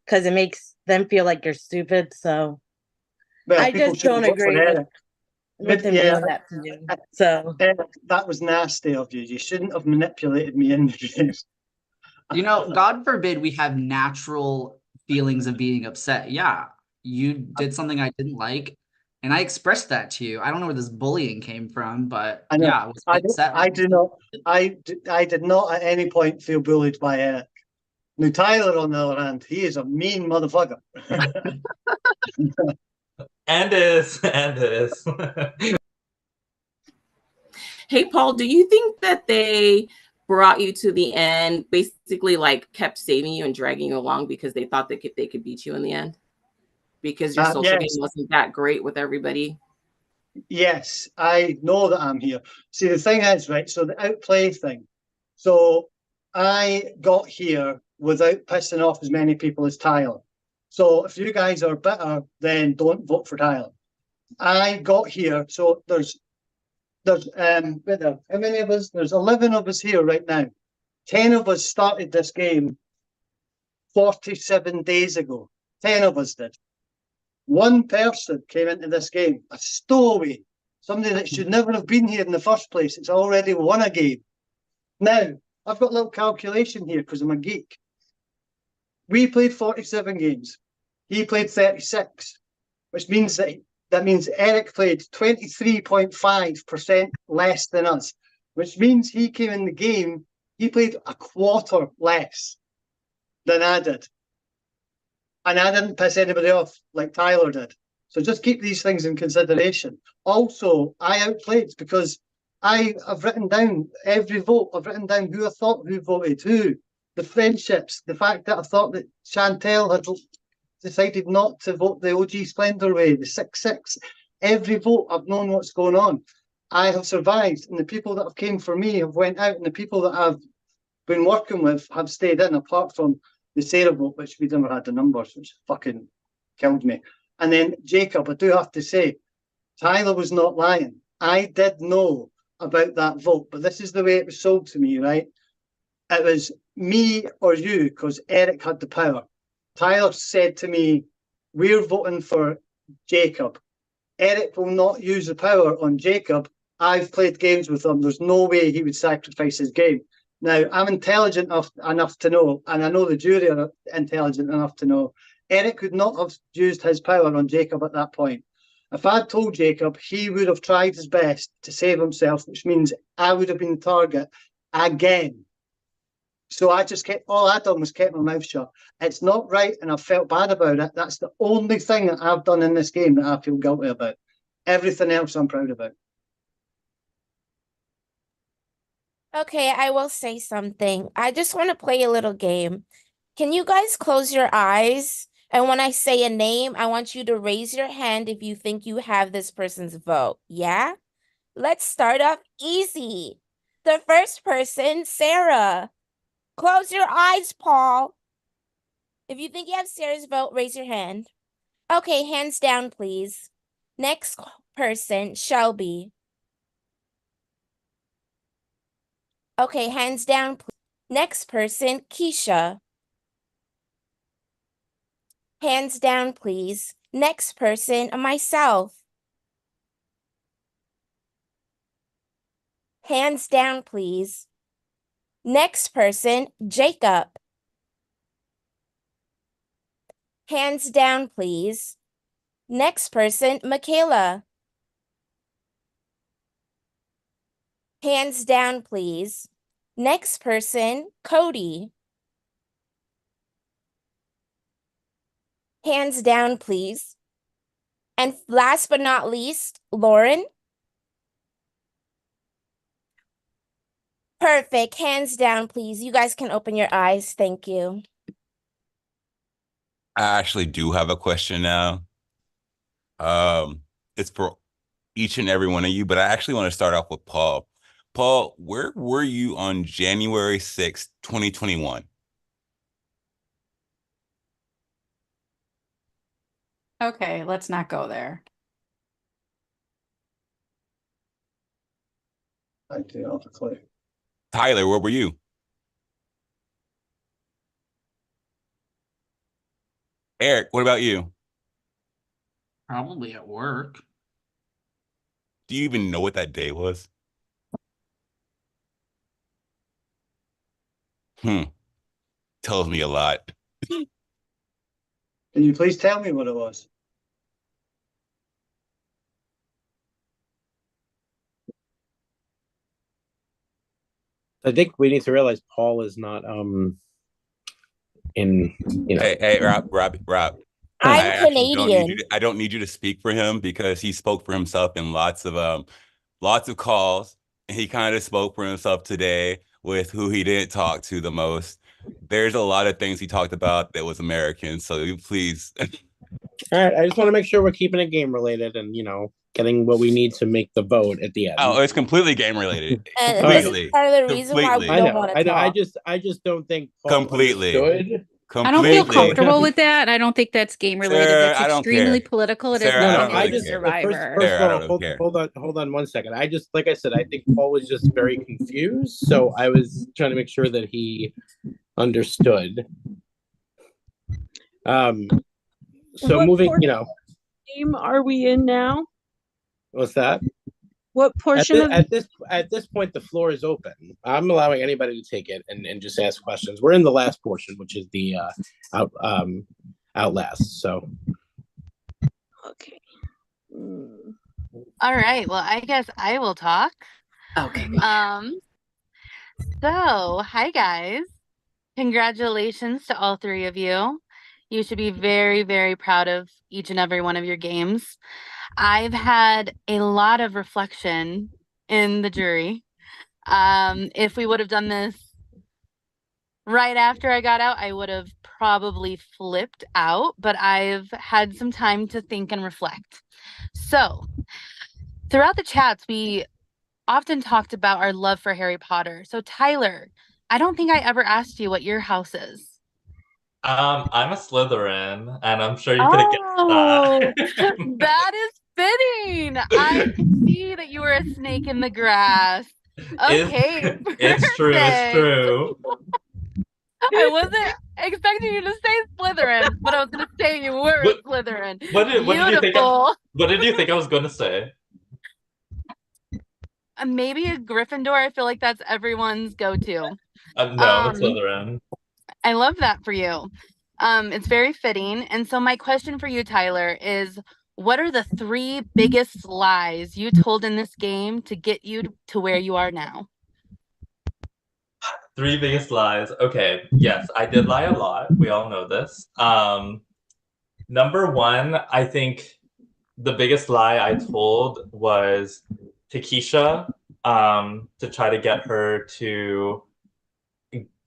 because it makes them feel like you're stupid. So I just don't agree with him doing that to you. So that was nasty of you. You shouldn't have manipulated me in the game. You know, God forbid we have natural feelings of being upset. Yeah, you did something I didn't like, and I expressed that to you. I don't know where this bullying came from, but I was upset. I did not at any point feel bullied by Eric. Now Tyler, on the other hand, he is a mean motherfucker. and is. Hey, Paul, do you think that they brought you to the end, basically like kept saving you and dragging you along because they thought they could beat you in the end? Because your social game wasn't that great with everybody? Yes, I know that I'm here. See, the thing is, right, so the outplay thing. So I got here without pissing off as many people as Tyler. So if you guys are bitter, then don't vote for Tyler. I got here, so there's how many of us? There's 11 of us here right now. 10 of us started this game 47 days ago. 10 of us did. One person came into this game, a stowaway, somebody that should never have been here in the first place. It's already won a game. Now, I've got a little calculation here because I'm a geek. We played 47 games. He played 36, which means that means Eric played 23.5% less than us, which means he came in the game, he played a quarter less than I did. And I didn't piss anybody off like Tyler did. So just keep these things in consideration. Also, I outplayed because I have written down every vote. I've written down who I thought who voted who, the friendships, the fact that I thought that Chantel had decided not to vote the OG Splendor way, the 6-6. Every vote, I've known what's going on. I have survived, and the people that have came for me have went out, and the people that I've been working with have stayed in, apart from the Sarah vote, which we never had the numbers, which fucking killed me. And then Jacob, I do have to say, Tyler was not lying. I did know about that vote, but this is the way it was sold to me, right? It was me or you, because Eric had the power. Tyler said to me, we're voting for Jacob. Eric will not use the power on Jacob. I've played games with him. There's no way he would sacrifice his game. Now, I'm intelligent enough to know, and I know the jury are intelligent enough to know, Eric could not have used his power on Jacob at that point. If I'd told Jacob, he would have tried his best to save himself, which means I would have been the target again. So I just all I done was kept my mouth shut. It's not right, and I felt bad about it. That's the only thing that I've done in this game that I feel guilty about. Everything else I'm proud about. Okay, I will say something. I just want to play a little game. Can you guys close your eyes? And when I say a name, I want you to raise your hand if you think you have this person's vote. Yeah? Let's start off easy. The first person, Sarah. Close your eyes, Paul. If you think you have Sarah's vote, raise your hand. Okay, hands down, please. Next person, Shelby. Okay, hands down, please. Next person, Keisha. Hands down, please. Next person, myself. Hands down, please. Next person, Jacob. Hands down, please. Next person, Michaela. Hands down, please. Next person, Cody. Hands down, please. And last but not least, Lauren. Perfect. Hands down, please. You guys can open your eyes. Thank you. I actually do have a question now. It's for each and every one of you, but I actually want to start off with Paul. Paul, where were you on January 6th, 2021? Okay, let's not go there. I do not have a clue. Tyler, where were you? Eric, what about you? Probably at work. Do you even know what that day was? Tells me a lot. Can you please tell me what it was? I think we need to realize Paul is not in, you know. Hey, Rob. I'm Canadian. I don't need you to speak for him because he spoke for himself in lots of calls. He kind of spoke for himself today with who he didn't talk to the most. There's a lot of things he talked about that was American. So please All right, I just want to make sure we're keeping it game related and, getting what we need to make the vote at the end. Oh, it's completely game related. And this is Completely. part of the reason why we Completely. I don't know. want to I know. talk. I just don't think Paul Completely. understood. I don't feel Completely. comfortable with that. I don't think that's game related. Sarah, That's I don't extremely care. political. It Sarah, has I No, don't nothing to I do with just care. Survivor. first of Sarah, I all, don't care. hold on 1 second. I just, like I said, I think Paul was just very confused, so I was trying to make sure that he understood. So What moving, portion of the game are we in now? what's that? What portion of At this point, the floor is open. I'm allowing anybody to take it and just ask questions. We're in the last portion, which is the outlast. So okay. All right. Well, I guess I will talk. Okay. So, hi guys. Congratulations to all three of you. You should be very, very proud of each and every one of your games. I've had a lot of reflection in the jury. If we would have done this right after I got out, I would have probably flipped out, but I've had some time to think and reflect. So, throughout the chats, we often talked about our love for Harry Potter. So, Tyler, I don't think I ever asked you what your house is. I'm a Slytherin, and I'm sure you could have guessed that. That is fitting. I can see that you were a snake in the grass. Okay, It's true. It's perfect. true. I wasn't expecting you to say Slytherin, but I was going to say you were a Slytherin. What did you think? Beautiful. What did you think I was going to say? Maybe a Gryffindor. I feel like that's everyone's go-to. No, it's Slytherin. I love that for you. It's very fitting. And so my question for you, Tyler, is what are the 3 biggest lies you told in this game to get you to where you are now? 3 biggest lies. Okay, yes, I did lie a lot. We all know this. Number 1, I think the biggest lie I told was to Keisha, to try to get her to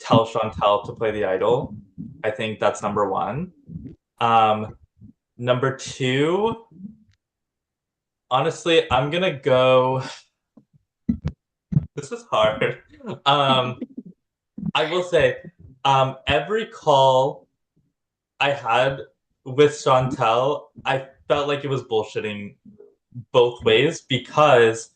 tell Chantel to play the idol. I think that's number 1. Number 2, honestly, I'm gonna go. This is hard. I will say, every call I had with Chantel, I felt like it was bullshitting both ways because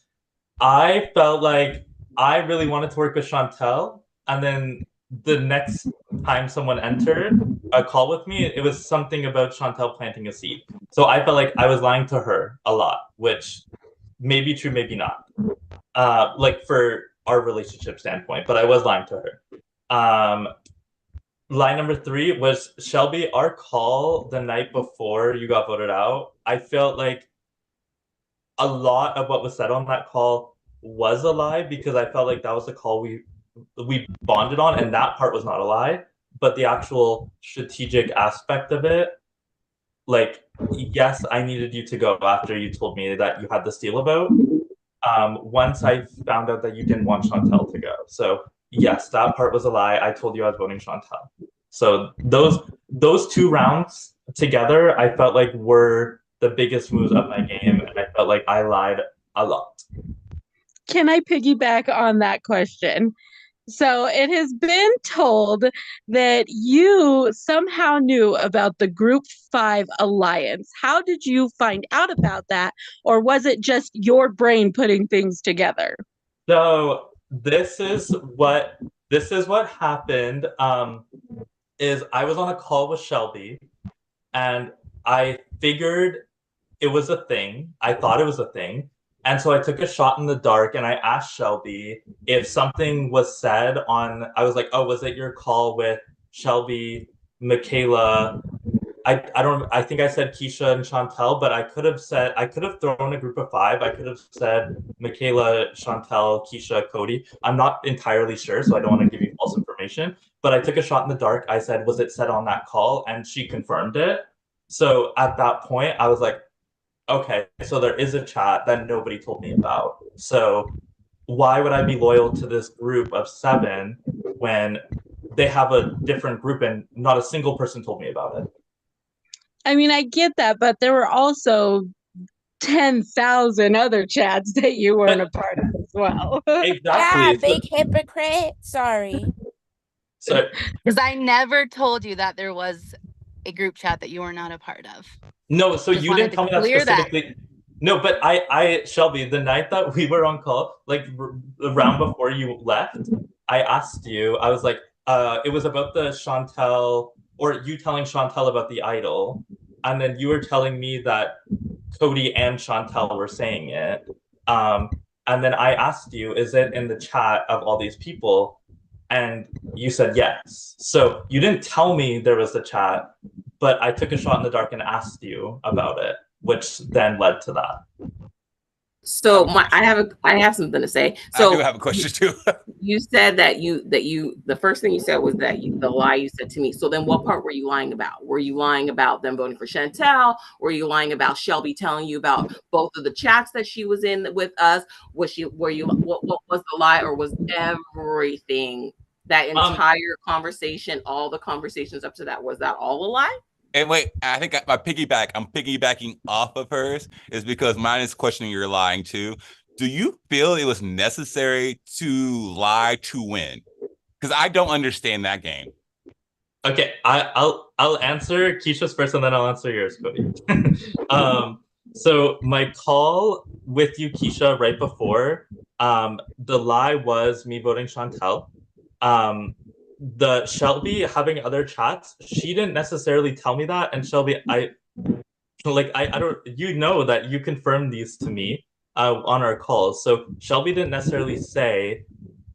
I felt like I really wanted to work with Chantel, and then the next time someone entered a call with me, it was something about Chantel planting a seed. So I felt like I was lying to her a lot, which may be true, maybe not. Like for our relationship standpoint, but I was lying to her. Lie number 3 was Shelby, our call the night before you got voted out. I felt like a lot of what was said on that call was a lie because I felt like that was the call we bonded on, and that part was not a lie. But the actual strategic aspect of it, like, yes, I needed you to go after you told me that you had the steal about. Once I found out that you didn't want Chantel to go. So yes, that part was a lie. I told you I was voting Chantel. So those 2 rounds together, I felt like were the biggest moves of my game, and I felt like I lied a lot. Can I piggyback on that question? So it has been told that you somehow knew about the Group 5 Alliance. How did you find out about that? Or was it just your brain putting things together? So this is what happened. Is I was on a call with Shelby, and I figured it was a thing. I thought it was a thing. And so I took a shot in the dark and I asked Shelby if something was said on, I was like, oh, was it your call with Shelby, Michaela? I think I said Keisha and Chantel, but I could have thrown a group of 5. I could have said Michaela, Chantel, Keisha, Cody. I'm not entirely sure, so I don't want to give you false information. But I took a shot in the dark. I said, was it said on that call? And she confirmed it. So at that point, I was like, okay, so there is a chat that nobody told me about. So why would I be loyal to this group of 7 when they have a different group and not a single person told me about it? I mean, I get that, but there were also 10,000 other chats that you weren't a part of as well. Exactly. Yeah, big hypocrite. Sorry. So Because I never told you that there was a group chat that you were not a part of. no, so Just you wanted didn't to tell me that clear that. specifically. No, but I, Shelby, the night that we were on call, like around before you left, I asked you, I was like, it was about the Chantel, or you telling Chantel about the idol, and then you were telling me that Cody and Chantel were saying it. And then I asked you, is it in the chat of all these people? And you said yes. So you didn't tell me there was a chat, but I took a shot in the dark and asked you about it, which then led to that. So I have something to say. So I do have a question too. You said that the first thing you said was that the lie you said to me. So then what part were you lying about? Were you lying about them voting for Chantel? Were you lying about Shelby telling you about both of the chats that she was in with us? What was the lie, or was everything, that entire conversation, all the conversations up to that, was that all a lie? And wait, I think I'm piggybacking off of hers, is because mine is questioning your lying too. Do you feel it was necessary to lie to win? Because I don't understand that game. Okay, I'll answer Keisha's first, and then I'll answer yours, Cody. So my call with you, Keisha, right before, the lie was me voting Chantel. The Shelby having other chats, she didn't necessarily tell me that, and Shelby, I don't, you know that you confirmed these to me on our calls. So Shelby didn't necessarily say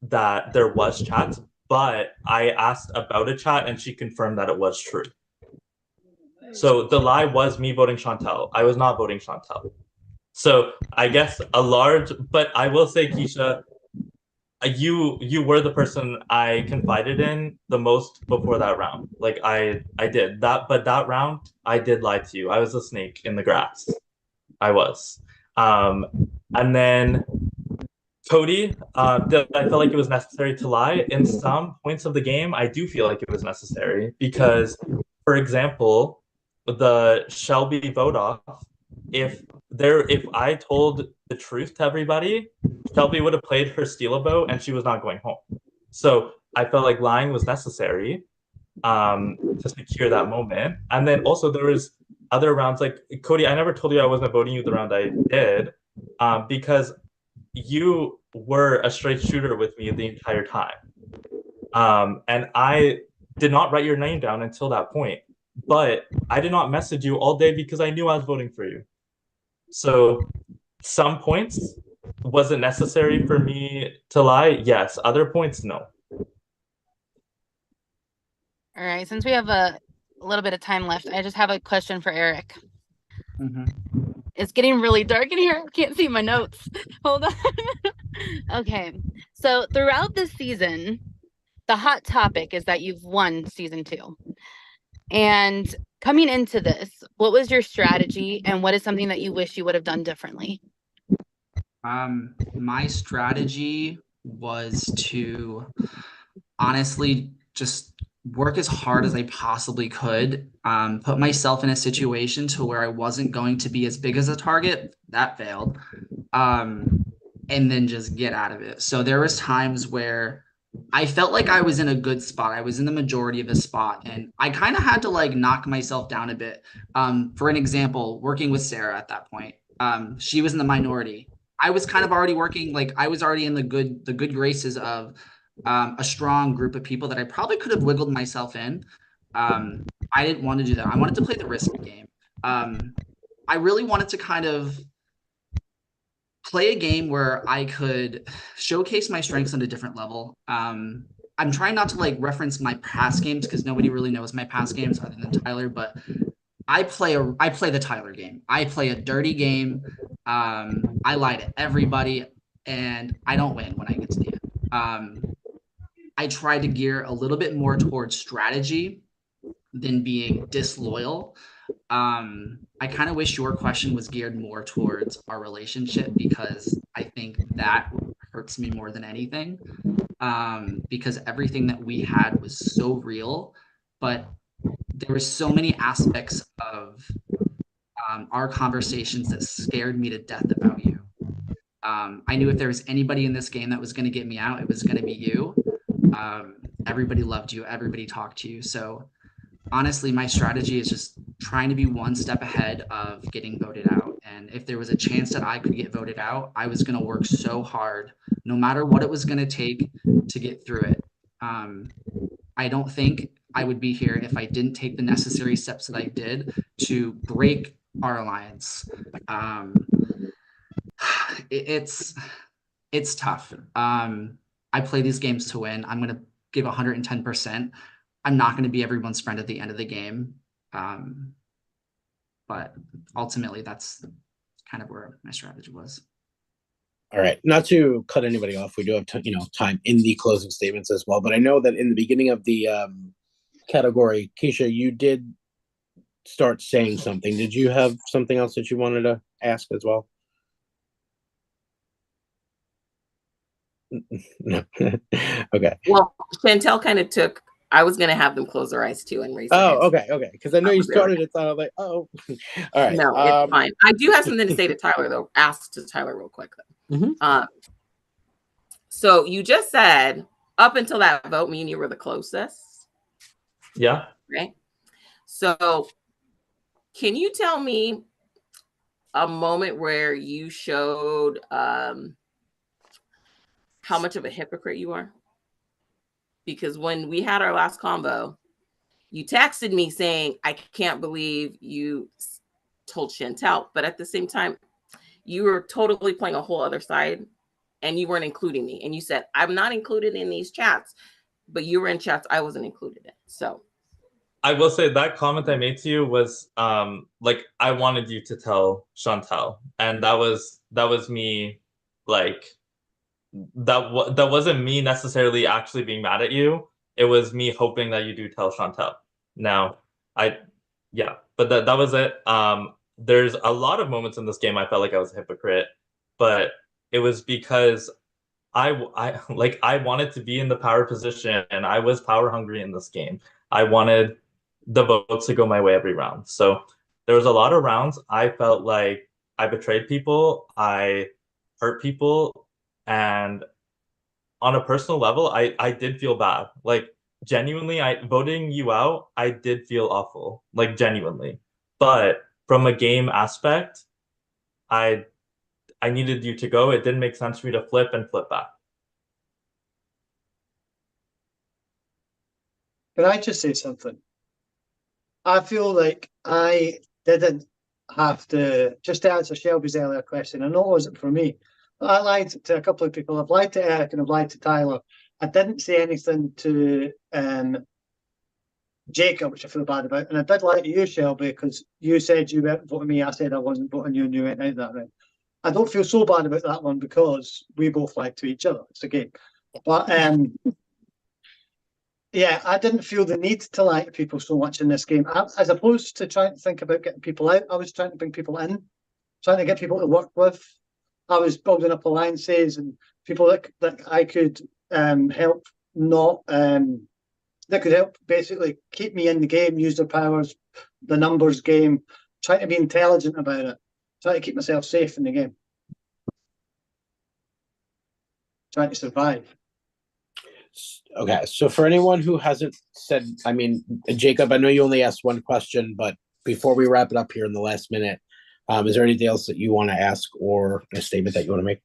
that there was chats, but I asked about a chat and she confirmed that it was true. So the lie was me voting Chantel. I was not voting Chantel. So I guess but I will say, Keisha, you were the person I confided in the most before that round. Like I did that, but that round I did lie to you. I was a snake in the grass. I was. And then Cody, I felt like it was necessary to lie. In some points of the game, I do feel like it was necessary because, for example, the Shelby vote off, if I told the truth to everybody, Shelby would have played her steal a vote and she was not going home. So I felt like lying was necessary to secure that moment. And then also there was other rounds, like Cody, I never told you I wasn't voting you the round I did, because you were a straight shooter with me the entire time. And I did not write your name down until that point, but I did not message you all day because I knew I was voting for you. So some points, was it necessary for me to lie? Yes. Other points, no. All right, since we have a little bit of time left, I just have a question for Eric. It's getting really dark in here. I can't see my notes. Hold on. Okay, so throughout this season, the hot topic is that you've won season 2. And coming into this, what was your strategy, and what is something that you wish you would have done differently? My strategy was to honestly just work as hard as I possibly could, put myself in a situation to where I wasn't going to be as big as a target. That failed. And then just get out of it. So there was times where I felt like I was in a good spot. I was in the majority of a spot, and I kind of had to like knock myself down a bit. For an example, working with Sarah at that point, she was in the minority. I was kind of already working, like I was already in the good graces of a strong group of people that I probably could have wiggled myself in. I didn't want to do that. I wanted to play the risk game. I really wanted to kind of play a game where I could showcase my strengths on a different level. I'm trying not to like reference my past games because nobody really knows my past games other than Tyler, but I play the Tyler game. I play a dirty game. I lie to everybody, and I don't win when I get to the end. I try to gear a little bit more towards strategy than being disloyal. I kind of wish your question was geared more towards our relationship, because I think that hurts me more than anything. Because everything that we had was so real, but there were so many aspects of our conversations that scared me to death about you. I knew if there was anybody in this game that was going to get me out, it was going to be you. Everybody loved you. Everybody talked to you. So honestly, my strategy is just trying to be one step ahead of getting voted out. And if there was a chance that I could get voted out, I was going to work so hard, no matter what it was going to take to get through it. I don't think I would be here if I didn't take the necessary steps that I did to break our alliance. It's tough. I play these games to win. I'm going to give 110%. I'm not going to be everyone's friend at the end of the game. But ultimately, that's kind of where my strategy was. All right, not to cut anybody off, we do have time in the closing statements as well. But I know that in the beginning of the category, Keisha, you did start saying something. Did you have something else that you wanted to ask as well? No. Okay. Well, Chantel kind of took. I was going to have them close their eyes too and raise their hands. Okay. Because I know you started it, so I was like, oh. All right. No, it's fine. I do have something to say to Tyler, though. Ask to Tyler real quick, though. So you just said up until that vote, me and you were the closest. Yeah. Right. So can you tell me a moment where you showed how much of a hypocrite you are? Because when we had our last convo, you texted me saying, I can't believe you told Chantel. But at the same time, you were totally playing a whole other side and you weren't including me. And you said, I'm not included in these chats, but you were in chats I wasn't included in. So I will say that comment I made to you was like I wanted you to tell Chantel. And that was me like that wasn't me necessarily actually being mad at you. It was me hoping that you do tell Chantel. Now, but that was it. There's a lot of moments in this game I felt like I was a hypocrite, but it was because I wanted to be in the power position and I was power hungry in this game. I wanted the votes to go my way every round. So there was a lot of rounds I felt like I betrayed people, I hurt people. And on a personal level, I did feel bad. Like genuinely, voting you out, I did feel awful. Like genuinely. But from a game aspect, I needed you to go. It didn't make sense for me to flip back. Can I just say something? I feel like I didn't have to, just to answer Shelby's earlier question, I know it wasn't for me. I lied to a couple of people. I've lied to Eric and I've lied to Tyler. I didn't say anything to Jacob, which I feel bad about. And I did lie to you, Shelby, because you said you weren't voting me. I said I wasn't voting you and you went out that way. I don't feel so bad about that one because we both lied to each other. It's a game. But yeah, I didn't feel the need to lie to people so much in this game. As opposed to trying to think about getting people out, I was trying to bring people in, trying to get people to work with. I was building up alliances and people that I could help not that could help basically keep me in the game, use their powers, the numbers game, trying to be intelligent about it, trying to keep myself safe in the game, trying to survive. Okay, so for anyone who hasn't said, I mean, Jacob, I know you only asked one question, but before we wrap it up here in the last minute, is there anything else that you want to ask or a statement that you want to make?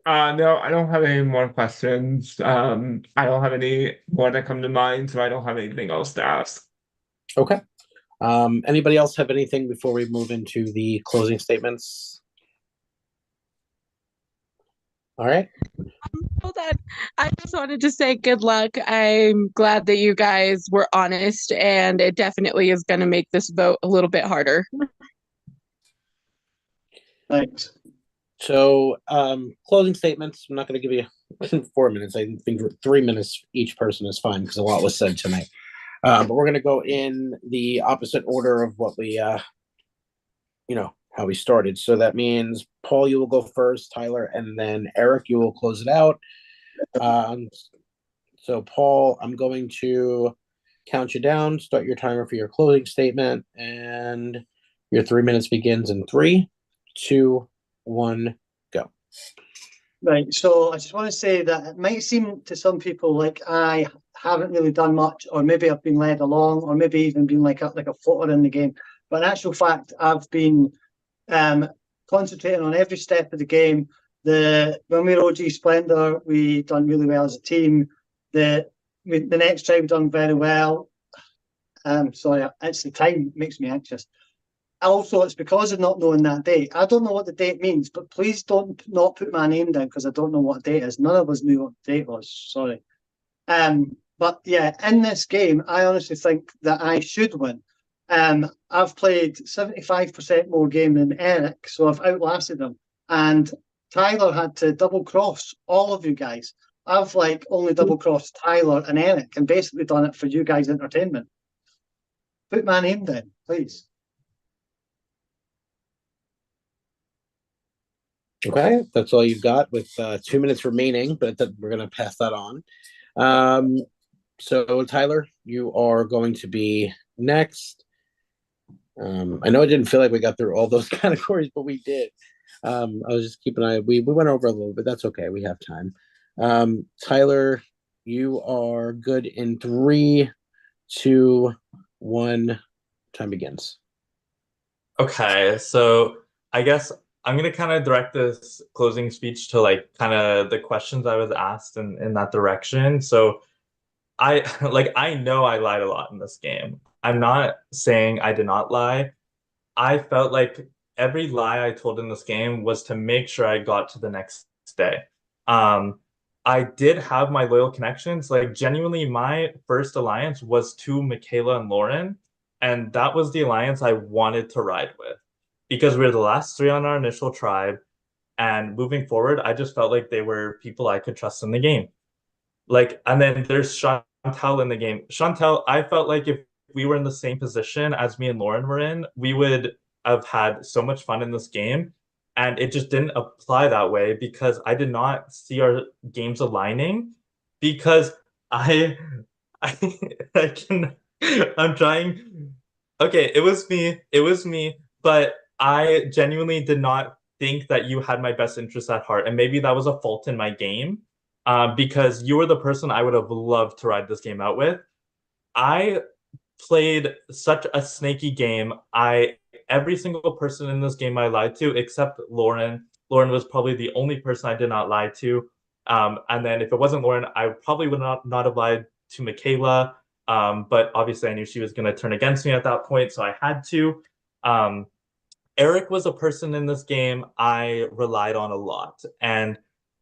No, I don't have any more questions. I don't have any more that come to mind, so I don't have anything else to ask. Okay. Anybody else have anything before we move into the closing statements? All right. Hold on. I just wanted to say good luck. I'm glad that you guys were honest, and it definitely is going to make this vote a little bit harder. Thanks. So, closing statements. I'm not going to give you 4 minutes. I think 3 minutes each person is fine because a lot was said tonight. But we're going to go in the opposite order of what we, how we started. So that means Paul, you will go first, Tyler, and then Eric, you will close it out. So Paul, I'm going to count you down. Start your timer for your closing statement, and your 3 minutes begins in 3, 2, 1, go. Right. So I just want to say that it might seem to some people like I haven't really done much, or maybe I've been led along, or maybe even been like a footer in the game. But in actual fact, I've been concentrating on every step of the game. When we were OG Splendor, we done really well as a team. The next try we done very well. Sorry, it's the time makes me anxious. Also, it's because of not knowing that date. I don't know what the date means, but please don't not put my name down because I don't know what date is. None of us knew what the date was. Sorry. But yeah, in this game, I honestly think that I should win. I've played 75% more game than Eric, so I've outlasted him. And Tyler had to double cross all of you guys. I've like only double crossed Tyler and Eric and basically done it for you guys' entertainment. Put my name down, please. Okay, that's all you've got with 2 minutes remaining, but we're going to pass that on. So Tyler, you are going to be next. I know it didn't feel like we got through all those categories, but we did. I was just keeping an eye. We went over a little bit. That's okay. We have time. Tyler, you are good in 3, 2, 1. Time begins. Okay, so I guess I'm gonna kind of direct this closing speech to like kind of the questions I was asked in that direction. So I know I lied a lot in this game. I'm not saying I did not lie. I felt like every lie I told in this game was to make sure I got to the next day. I did have my loyal connections. Like genuinely, my first alliance was to Michaela and Lauren, and that was the alliance I wanted to ride with because we were the last 3 on our initial tribe. And moving forward, I just felt like they were people I could trust in the game. Like, and then there's Chantel in the game. Chantel, I felt like if we were in the same position as me and Lauren were in, we would have had so much fun in this game. And it just didn't apply that way because I did not see our games aligning because I I can I'm trying. Okay, it was me, but I genuinely did not think that you had my best interest at heart, and maybe that was a fault in my game, because you were the person I would have loved to ride this game out with. I played such a snaky game. Every single person in this game I lied to, except Lauren. Lauren was probably the only person I did not lie to. And then if it wasn't Lauren, I probably would not have lied to Michaela. But obviously I knew she was going to turn against me at that point, so I had to. Eric was a person in this game I relied on a lot, and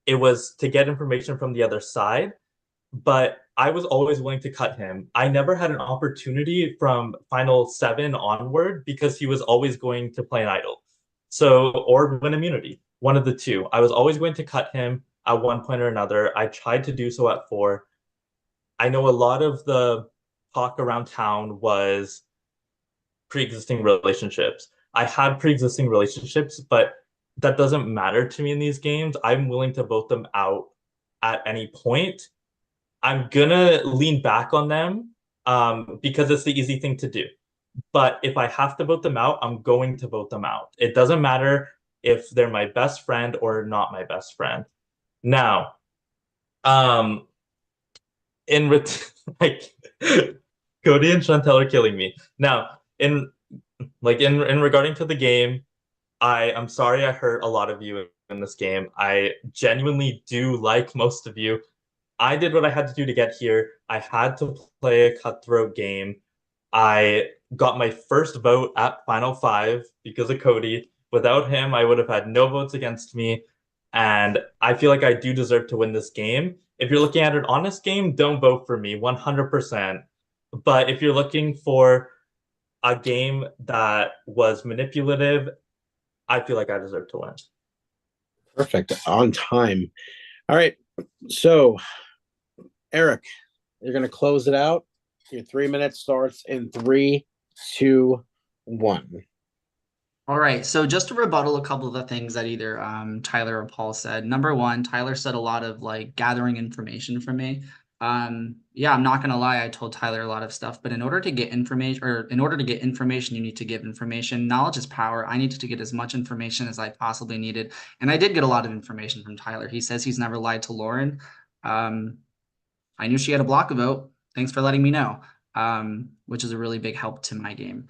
it was to get information from the other side, but I was always willing to cut him. I never had an opportunity from Final 7 onward because he was always going to play an idol. So, or win immunity, one of the two. I was always going to cut him at one point or another. I tried to do so at 4. I know a lot of the talk around town was pre-existing relationships. I had pre-existing relationships, but that doesn't matter to me in these games. I'm willing to vote them out at any point. I'm gonna lean back on them because it's the easy thing to do. But if I have to vote them out, I'm going to vote them out. It doesn't matter if they're my best friend or not my best friend. Now, like Cody and Chantel are killing me. Now, in regarding to the game, I'm sorry I hurt a lot of you in this game. I genuinely do like most of you. I did what I had to do to get here. I had to play a cutthroat game. I got my first vote at Final 5 because of Cody. Without him, I would have had no votes against me. And I feel like I do deserve to win this game. If you're looking at an honest game, don't vote for me 100%. But if you're looking for a game that was manipulative, I feel like I deserve to win. Perfect. On time. All right. So, Eric, you're going to close it out. Your 3 minutes starts in 3, 2, 1. All right, so just to rebuttal a couple of the things that either Tyler or Paul said. Number one, Tyler said a lot of like gathering information from me. Yeah, I'm not gonna lie, I told Tyler a lot of stuff, but in order to get information, you need to give information. Knowledge is power. I needed to get as much information as I possibly needed, and I did get a lot of information from Tyler. He says he's never lied to Lauren. I knew she had a block a vote. Thanks for letting me know, which is a really big help to my game.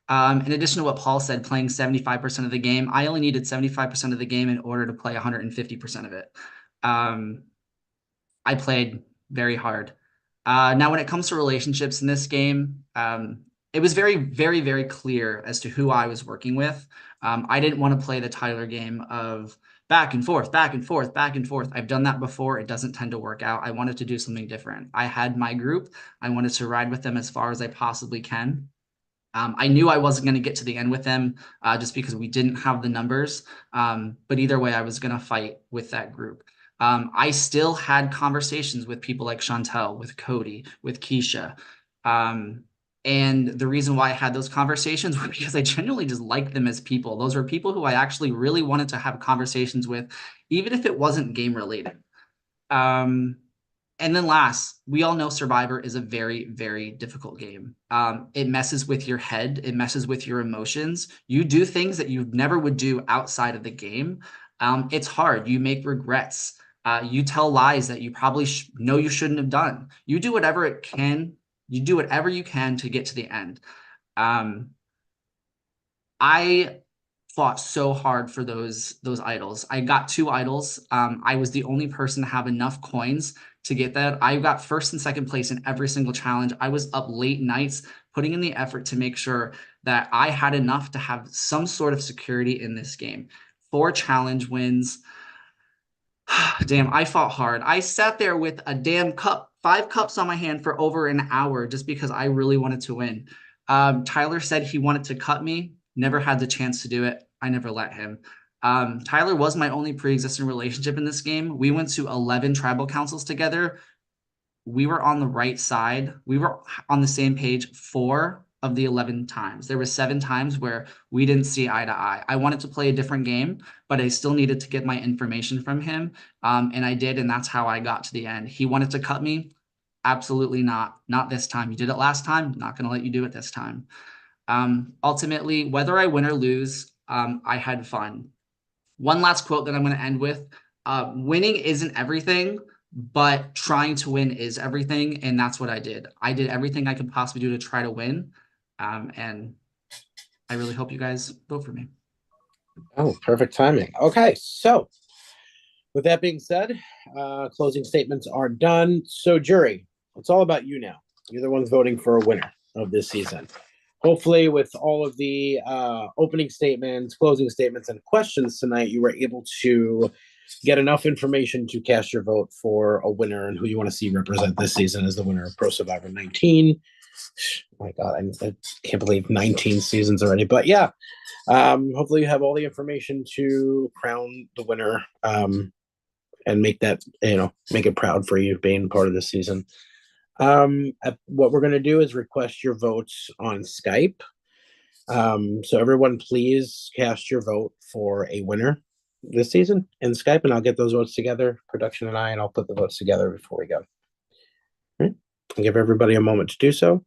In addition to what Paul said, playing 75% of the game, I only needed 75% of the game in order to play 150% of it. I played very hard. Now, when it comes to relationships in this game, it was very, very, very clear as to who I was working with. I didn't want to play the Tyler game of back and forth, back and forth, back and forth. I've done that before. It doesn't tend to work out. I wanted to do something different. I had my group. I wanted to ride with them as far as I possibly can. I knew I wasn't going to get to the end with them just because we didn't have the numbers. But either way, I was going to fight with that group. I still had conversations with people like Chantel, with Cody, with Keisha. And the reason why I had those conversations was because I genuinely just liked them as people. Those were people who I actually really wanted to have conversations with, even if it wasn't game related. And then last, we all know Survivor is a very, very difficult game. It messes with your head. It messes with your emotions. You do things that you never would do outside of the game. It's hard. You make regrets. You tell lies that you probably know you shouldn't have done. You do whatever it can. You do whatever you can to get to the end. I fought so hard for those idols. I got 2 idols. I was the only person to have enough coins to get that. I got first and second place in every single challenge. I was up late nights putting in the effort to make sure that I had enough to have some sort of security in this game. 4 challenge wins. Damn, I fought hard. I sat there with a damn cup, 5 cups on my hand for over an hour just because I really wanted to win. Tyler said he wanted to cut me. Never had the chance to do it. I never let him. Tyler was my only pre-existing relationship in this game. We went to 11 tribal councils together. We were on the right side. We were on the same page 4 of the 11 times. There were 7 times where we didn't see eye to eye. I wanted to play a different game, but I still needed to get my information from him. And I did, and that's how I got to the end. He wanted to cut me. Absolutely not. Not this time. You did it last time. Not going to let you do it this time. Ultimately, whether I win or lose, I had fun. One last quote that I'm going to end with. Winning isn't everything, but trying to win is everything. And that's what I did. I did everything I could possibly do to try to win. And I really hope you guys vote for me. Oh, perfect timing. Okay, so with that being said, closing statements are done. So jury, it's all about you now. You're the ones voting for a winner of this season. Hopefully with all of the opening statements, closing statements, and questions tonight, you were able to get enough information to cast your vote for a winner and who you want to see represent this season as the winner of ProSurvivor19. Oh my God, I can't believe 19 seasons already. But yeah, hopefully you have all the information to crown the winner and make that, make it proud for you being part of this season. What we're going to do is request your votes on Skype. So everyone, please cast your vote for a winner this season in Skype, and I'll get those votes together, production and I'll put the votes together before we go. All right. I'll give everybody a moment to do so.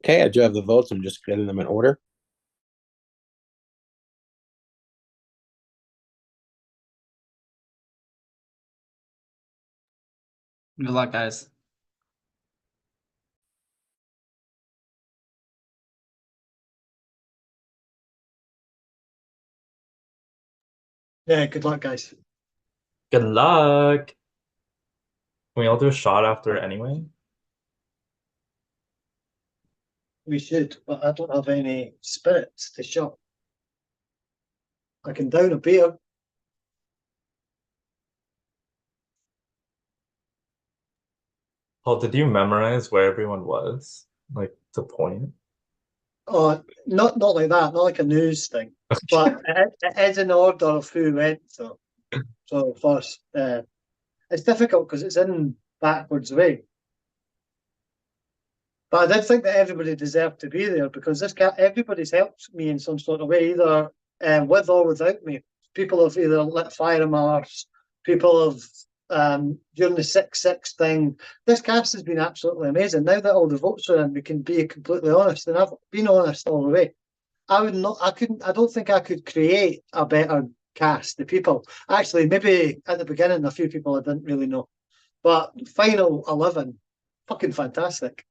Okay, I do have the votes. I'm just getting them in order. Good luck, guys. Yeah, good luck, guys. Good luck. Can we all do a shot after anyway? We should, but I don't have any spirits to shop. I can down a beer. Paul, did you memorize where everyone was? Like to point? Oh, not like that, not like a news thing. But it is in order of who went. So first, it's difficult because it's in backwards way. But I did think that everybody deserved to be there because everybody's helped me in some sort of way, either with or without me. People have either lit fire alarms, people have during the 6-6 thing. This cast has been absolutely amazing. Now that all the votes are in, we can be completely honest, and I've been honest all the way. I don't think I could create a better cast. The people, actually, maybe at the beginning, a few people I didn't really know, but final 11, fucking fantastic.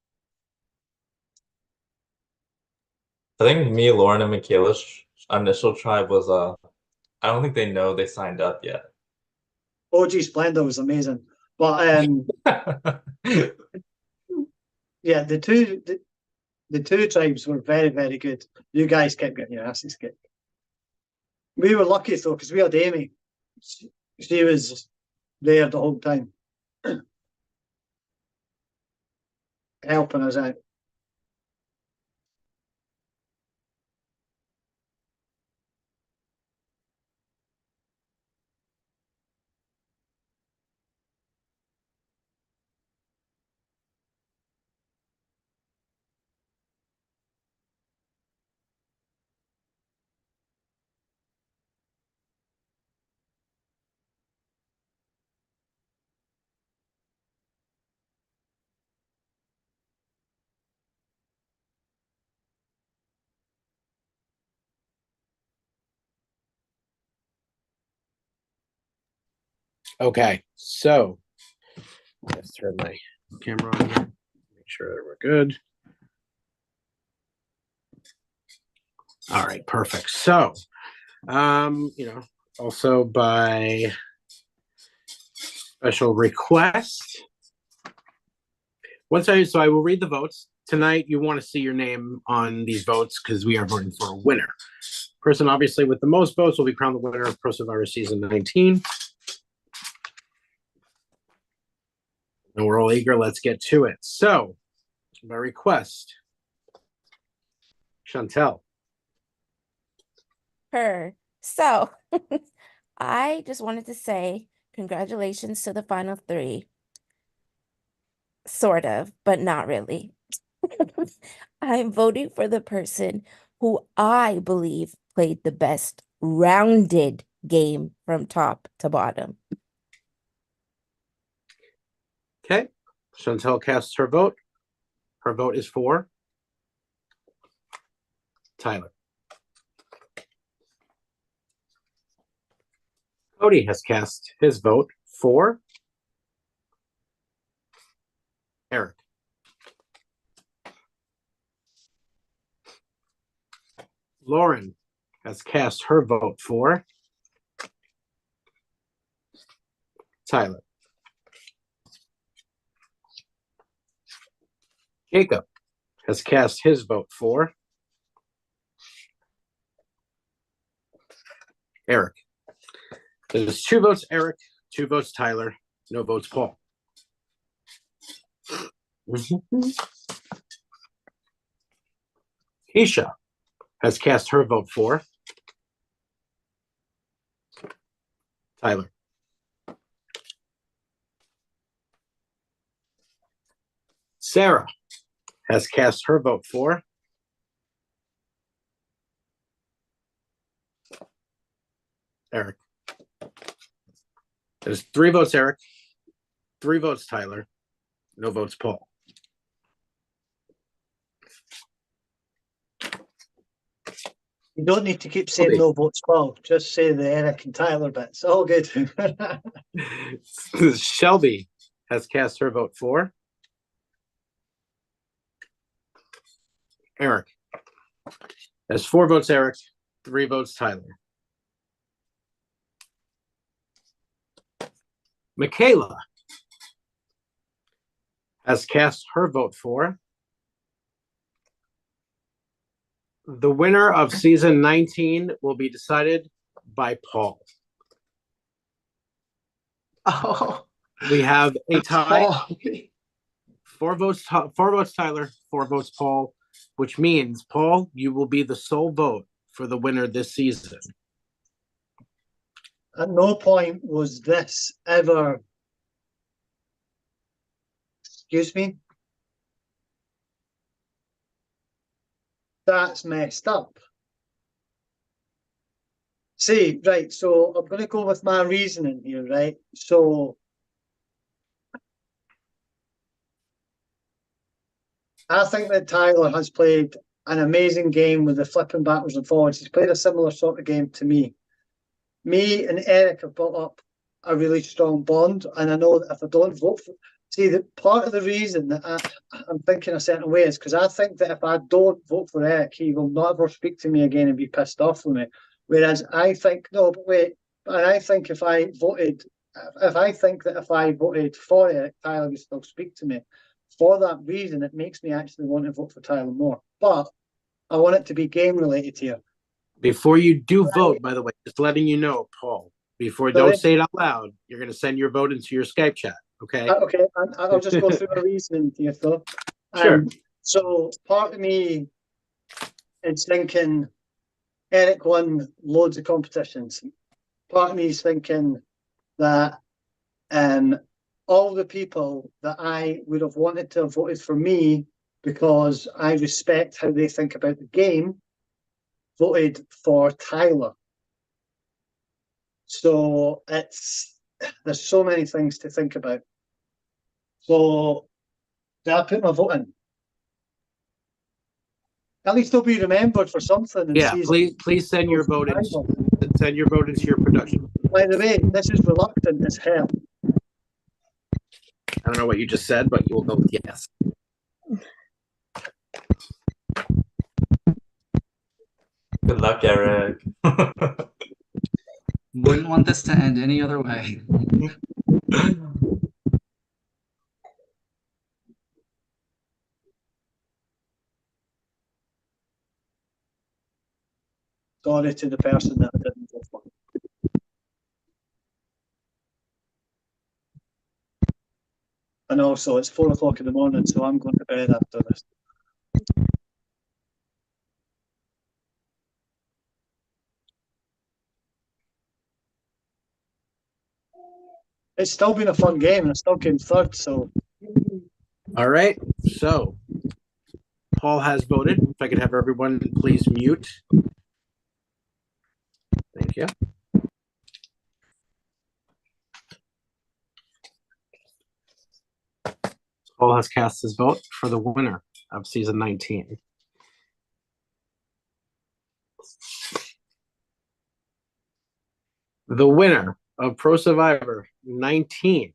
I think me, Lauren, and Michaela's initial tribe was I don't think they know they signed up yet. OG Splendor was amazing, but yeah, the two tribes were very, very good. You guys kept getting your asses kicked. We were lucky though, because we had Amy. She was there the whole time, helping us out. Okay, so let's turn my camera on here. Make sure that we're good. All right, perfect. So, also by special request, I will read the votes. Tonight, you want to see your name on these votes because we are voting for a winner. Person obviously with the most votes will be crowned the winner of ProSurvivor Season 19. And we're all eager. Let's get to it. So, by request, Chantel. Her. So I just wanted to say congratulations to the final 3. Sort of, but not really. I'm voting for the person who I believe played the best rounded game from top to bottom. Okay. Chantel casts her vote. Her vote is for Tyler. Cody has cast his vote for Eric. Lauren has cast her vote for Tyler. Jacob has cast his vote for Eric. There's 2 votes Eric, 2 votes Tyler, no votes Paul. Keisha has cast her vote for Tyler. Sarah has cast her vote for Eric. There's 3 votes Eric, 3 votes Tyler, no votes Paul. You don't need to keep saying no votes Paul. Just say the Eric and Tyler bits. All good. Shelby has cast her vote for Eric. That's 4 votes Eric, 3 votes Tyler. Michaela has cast her vote for the winner of season 19 will be decided by Paul. Oh, we have a tie. Paul. 4 votes Tyler, 4 votes Paul, which means Paul, you will be the sole vote for the winner this season. At no point was this ever. Excuse me? That's messed up. See, right, so I'm going to go with my reasoning here, right? So I think that Tyler has played an amazing game with the flipping backwards and forwards. He's played a similar sort of game to me. Me and Eric have built up a really strong bond, and I know that if I don't vote for... See, the part of the reason that I'm thinking a certain way is because I think that if I don't vote for Eric, he will never speak to me again and be pissed off with me. Whereas I think, no, but wait, and I think if I voted for Eric, Tyler would still speak to me. For that reason, it makes me actually want to vote for Tyler more. But I want it to be game related here. Before you do vote, by the way, just letting you know, Paul, don't say it out loud. You're going to send your vote into your Skype chat, okay? Okay, I'll just go through my reasoning here, though. Sure. So part of me is thinking Eric won loads of competitions. Part of me is thinking that all the people that I would have wanted to have voted for me because I respect how they think about the game voted for Tyler. So there's so many things to think about. So did I put my vote in? At least they'll be remembered for something. Yeah, please send your vote into your production. By the way, this is reluctant as hell. I don't know what you just said, but you will go with yes. Good luck, Eric. Wouldn't want this to end any other way. Sorry to the person that I didn't vote for. And also, it's 4 o'clock in the morning, so I'm going to bed after this. It's still been a fun game, and I still came third, so... All right, so Paul has voted. If I could have everyone please mute. Thank you. Paul has cast his vote for the winner of season 19. The winner of Pro Survivor 19.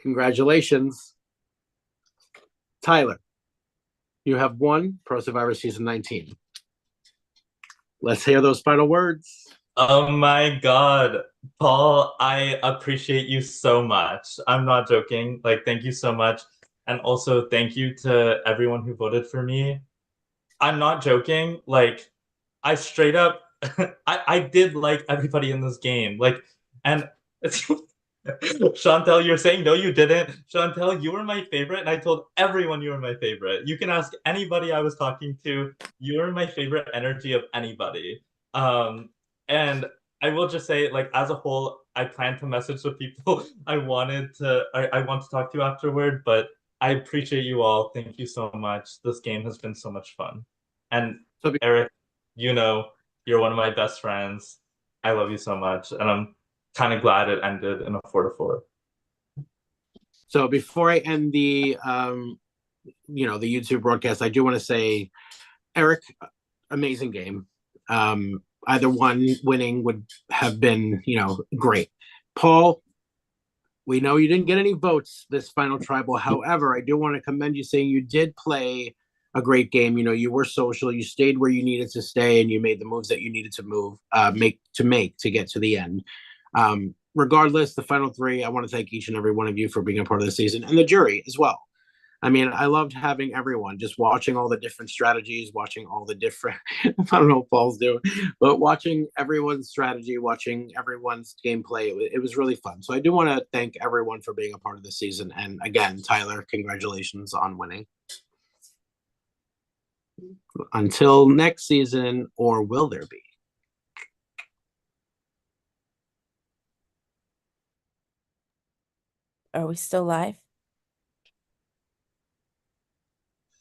Congratulations, Tyler. You have won Pro Survivor season 19. Let's hear those final words. Oh my God, Paul, I appreciate you so much. I'm not joking. Like, thank you so much. And also thank you to everyone who voted for me. I'm not joking. Like, I straight up, I did like everybody in this game. Like, and Chantel, you're saying no, you didn't. Chantel, you were my favorite, and I told everyone you were my favorite. You can ask anybody I was talking to. You were my favorite energy of anybody. And I will just say, like, as a whole, I plan to message the people I want to talk to afterward, but I appreciate you all. Thank you so much. This game has been so much fun. And Eric, you know, you're one of my best friends. I love you so much, and I'm kind of glad it ended in a 4-4. So before I end the the YouTube broadcast, I do want to say Eric, amazing game. Either one winning would have been, great. Paul, we know you didn't get any votes this final tribal. However, I do want to commend you, saying you did play a great game. You were social, you stayed where you needed to stay, and you made the moves that you needed to make to get to the end. Regardless, the final three, I want to thank each and every one of you for being a part of the season, and the jury as well. I mean, I loved having everyone, just watching all the different strategies, watching all the different, I don't know what Paul's doing, but watching everyone's strategy, watching everyone's gameplay, it was really fun. So I do want to thank everyone for being a part of the season. And again, Tyler, congratulations on winning. Until next season, or will there be? Are we still live?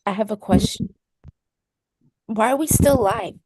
I have a question. Why are we still live?